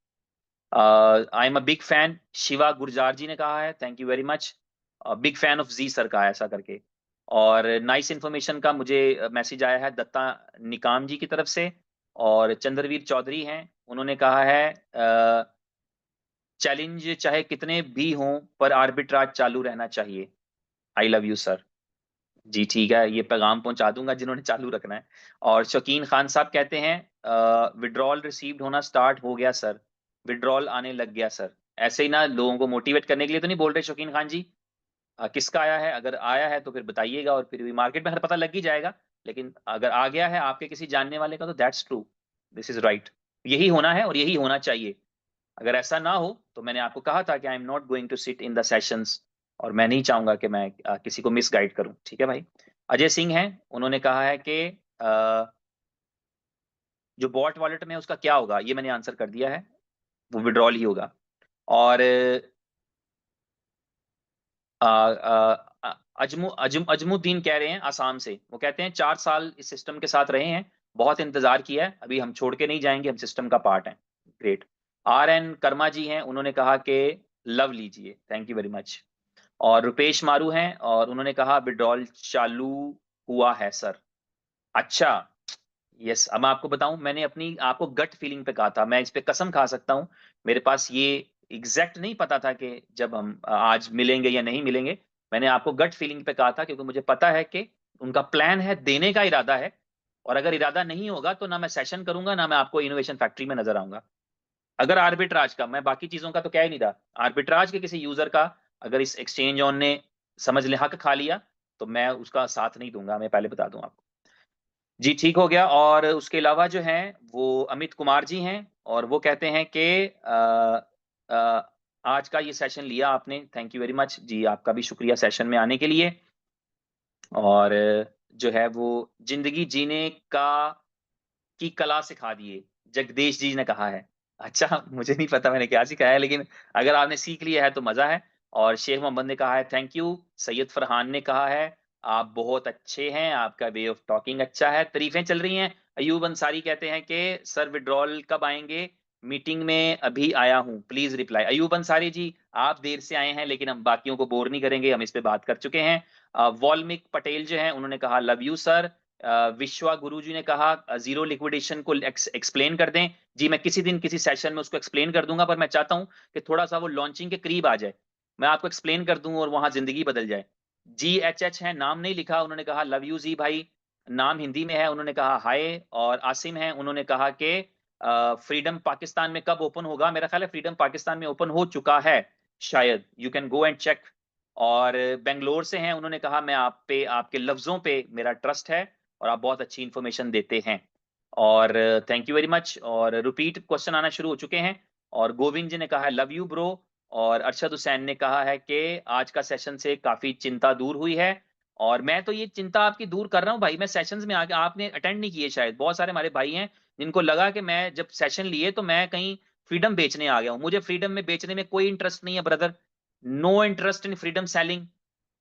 A: I am a big fan, Shiva Gurjar ji ने कहा है thank you very much. Big fan of ji sir का, ऐसा करके। और नाइस इन्फॉर्मेशन का मुझे मैसेज आया है दत्ता निकाम जी की तरफ से। और चंद्रवीर चौधरी हैं, उन्होंने कहा है चैलेंज चाहे कितने भी हों पर आर्बिट्राज चालू रहना चाहिए। I love you sir. जी ठीक है, ये पैगाम पहुंचा दूंगा जिन्होंने चालू रखना है। और शकीन खान साहब कहते हैं विड्रॉल रिसीव्ड होना स्टार्ट हो गया सर, विड्रॉल आने लग गया सर। ऐसे ही ना लोगों को मोटिवेट करने के लिए तो नहीं बोल रहे शकीन खान जी। किसका आया है, अगर आया है तो फिर बताइएगा, और फिर भी मार्केट में हर पता लग ही जाएगा। लेकिन अगर आ गया है आपके किसी जानने वाले का, तो that's true, this is right. यही होना है और यही होना चाहिए। अगर ऐसा ना हो तो मैंने आपको कहा था कि I am not going to sit in the sessions. और मैं नहीं चाहूंगा कि मैं किसी को मिस गाइड करूं। ठीक है भाई। अजय सिंह हैं, उन्होंने कहा है कि जो बॉट वॉलेट में है, उसका क्या होगा, ये मैंने आंसर कर दिया है, वो विड्रॉल ही होगा। और अजमुद्दीन कह रहे हैं आसाम से, वो कहते हैं 4 साल इस सिस्टम के साथ रहे हैं, बहुत इंतजार किया है, अभी हम छोड़ के नहीं जाएंगे, हम सिस्टम का पार्ट हैं। ग्रेट। आर एन कर्मा जी हैं, उन्होंने कहा कि लव लीजिए, थैंक यू वेरी मच। और रुपेश मारू हैं, और उन्होंने कहा विड्रॉल चालू हुआ है सर। अच्छा। यस, अब मैं आपको बताऊं, मैंने अपनी आपको गट फीलिंग पे कहा था, मैं इस पे कसम खा सकता हूं, मेरे पास ये एग्जैक्ट नहीं पता था कि जब हम आज मिलेंगे या नहीं मिलेंगे। मैंने आपको गट फीलिंग पे कहा था, क्योंकि मुझे पता है कि उनका प्लान है, देने का इरादा है, और अगर इरादा नहीं होगा तो ना मैं सेशन करूंगा, ना मैं आपको इनोवेशन फैक्ट्री में नजर आऊंगा। अगर आर्बिट्राज का, मैं बाकी चीजों का तो कह ही नहीं रहा, आर्बिट्राज के किसी यूजर का अगर इस एक्सचेंज ऑन ने समझ ले हक खा लिया, तो मैं उसका साथ नहीं दूंगा, मैं पहले बता दूं आपको। जी ठीक हो गया। और उसके अलावा जो है वो अमित कुमार जी हैं, और वो कहते हैं कि आज का ये सेशन लिया आपने, थैंक यू वेरी मच जी, आपका भी शुक्रिया सेशन में आने के लिए। और जो है वो जिंदगी जीने का की कला सिखा दिए, जगदीश जी ने कहा है। अच्छा, मुझे नहीं पता मैंने क्या सिखाया है, लेकिन अगर आपने सीख लिया है तो मजा है। और शेख मोहम्मद ने कहा है थैंक यू। सैयद फरहान ने कहा है आप बहुत अच्छे हैं, आपका वे ऑफ टॉकिंग अच्छा है, तारीफें चल रही हैं। अयूब अंसारी कहते हैं कि सर विड्रॉल कब आएंगे, मीटिंग में अभी आया हूं, प्लीज रिप्लाई। अयूब अंसारी जी, आप देर से आए हैं, लेकिन हम बाकियों को बोर नहीं करेंगे, हम इस पे बात कर चुके हैं। वॉल्मिक पटेल जो हैं, उन्होंने कहा लव यू सर। विश्वा गुरु जी ने कहा जीरो लिक्विडेशन को एक्सप्लेन कर दें। जी मैं किसी दिन किसी सेशन में उसको एक्सप्लेन कर दूंगा, पर मैं चाहता हूं कि थोड़ा सा वो लॉन्चिंग के करीब आ जाए, मैं आपको एक्सप्लेन कर दूं और वहां जिंदगी बदल जाए। जी एच एच है, नाम नहीं लिखा, उन्होंने कहा लव यू जी भाई, नाम हिंदी में है, उन्होंने कहा हाय। और आसिम है, उन्होंने कहा कि फ्रीडम पाकिस्तान में कब ओपन होगा, मेरा ख्याल है फ्रीडम पाकिस्तान में ओपन हो चुका है शायद, you can go and check. और बेंगलोर से हैं, उन्होंने कहा मैं आप पे, आपके लफ्जों पे मेरा ट्रस्ट है, और आप बहुत अच्छी इंफॉर्मेशन देते हैं। और थैंक यू वेरी मच। और रिपीट क्वेश्चन आना शुरू हो चुके हैं। और गोविंद जी ने कहा है लव यू ब्रो। और अरशद हुसैन ने कहा है कि आज का सेशन से काफी चिंता दूर हुई है। और मैं तो ये चिंता आपकी दूर कर रहा हूँ भाई, मैं सेशंस में आके, आपने अटेंड नहीं किए शायद, बहुत सारे हमारे भाई हैं जिनको लगा कि मैं जब सेशन लिए तो मैं कहीं फ्रीडम बेचने आ गया हूँ। मुझे फ्रीडम में बेचने में कोई इंटरेस्ट नहीं है brother, no interest in freedom selling.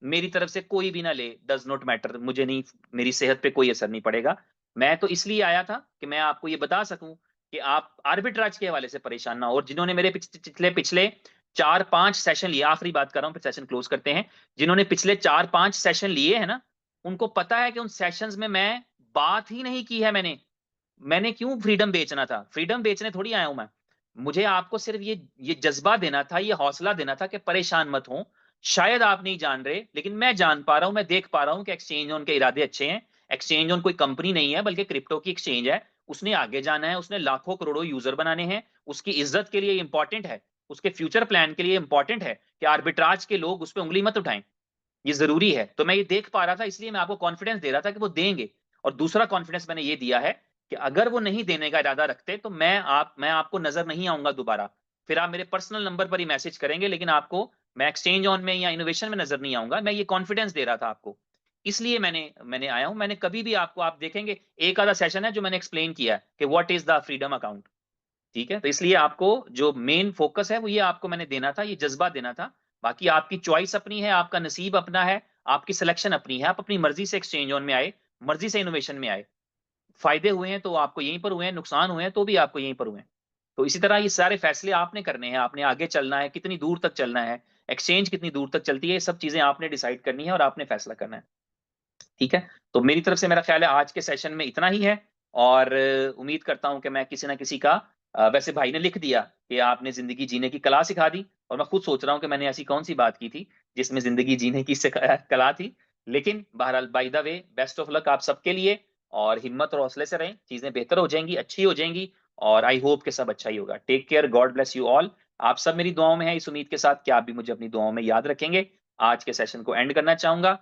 A: मेरी तरफ से कोई भी ना ले, डज नॉट मैटर, मुझे नहीं, मेरी सेहत पे कोई असर नहीं पड़ेगा। मैं तो इसलिए आया था कि मैं आपको ये बता सकूं कि आप आर्बिट्राज के हवाले से परेशान ना हो। और जिन्होंने मेरे पिछले पिछले 4-5 सेशन लिए, आखिरी बात कर रहा हूं फिर सेशन क्लोज करते हैं, जिन्होंने पिछले 4-5 सेशन लिए हैं ना, उनको पता है कि उन सेशंस में मैं बात ही नहीं की है। मैंने क्यों फ्रीडम बेचना था, फ्रीडम बेचने थोड़ी आया हूं मैं। मुझे आपको सिर्फ ये जज्बा देना था, ये हौसला देना था कि परेशान मत हो। शायद आप नहीं जान रहे, लेकिन मैं जान पा रहा हूं, मैं देख पा रहा हूं कि एक्सचेंज ऑन के इरादे अच्छे हैं। एक्सचेंज ऑन कोई कंपनी नहीं है, बल्कि क्रिप्टो की एक्सचेंज है। उसने आगे जाना है, उसने लाखों करोड़ों यूजर बनाने हैं, उसकी इज्जत के लिए इंपॉर्टेंट है, उसके फ्यूचर प्लान के लिए इंपॉर्टेंट है कि आर्बिट्राज के लोग उस पर उंगली मत उठाएं। ये जरूरी है। तो मैं ये देख पा रहा था, इसलिए मैं आपको कॉन्फिडेंस दे रहा था कि वो देंगे। और दूसरा कॉन्फिडेंस मैंने ये दिया है कि अगर वो नहीं देने का इरादा रखते तो मैं आपको नजर नहीं आऊंगा दोबारा, फिर आप मेरे पर्सनल नंबर पर ही मैसेज करेंगे, लेकिन आपको मैं एक्सचेंज ऑन में या इनोवेशन में नजर नहीं आऊंगा। मैं ये कॉन्फिडेंस दे रहा था आपको, इसलिए मैंने मैंने आया हूं। मैंने कभी भी आपको, आप देखेंगे एक आधा सेशन है जो मैंने एक्सप्लेन किया है कि what is the freedom account. ठीक है, तो इसलिए आपको जो मेन फोकस है वो ये आपको मैंने देना था, ये जज्बा देना था। बाकी आपकी चॉइस अपनी है, आपका नसीब अपना है, आपकी सिलेक्शन अपनी है, आप अपनी मर्जी से एक्सचेंज ऑन में आए, मर्जी से इनोवेशन में आए। फायदे हुए हैं तो आपको यहीं पर हुए हैं, नुकसान हुए हैं तो भी आपको यहीं पर हुए हैं। तो इसी तरह ये सारे फैसले आपने करने हैं, आपने आगे चलना है, कितनी दूर तक चलना है, एक्सचेंज कितनी दूर तक चलती है, ये सब चीजें आपने डिसाइड करनी है और आपने फैसला करना है। ठीक है। तो मेरी तरफ से मेरा ख्याल है आज के सेशन में इतना ही है। और उम्मीद करता हूं कि मैं किसी ना किसी का, वैसे भाई ने लिख दिया कि आपने जिंदगी जीने की कला सिखा दी, और मैं खुद सोच रहा हूं कि मैंने ऐसी कौन सी बात की थी जिसमें जिंदगी जीने की कला थी। लेकिन बहरहाल by the way, best of luck आप सबके लिए। और हिम्मत और हौसले से रहें, चीजें बेहतर हो जाएंगी, अच्छी हो जाएंगी। और आई होप कि सब अच्छा ही होगा। Take care, God bless you all. आप सब मेरी दुआओं में हैं, इस उम्मीद के साथ कि आप भी मुझे अपनी दुआओं में याद रखेंगे। आज के सेशन को एंड करना चाहूंगा।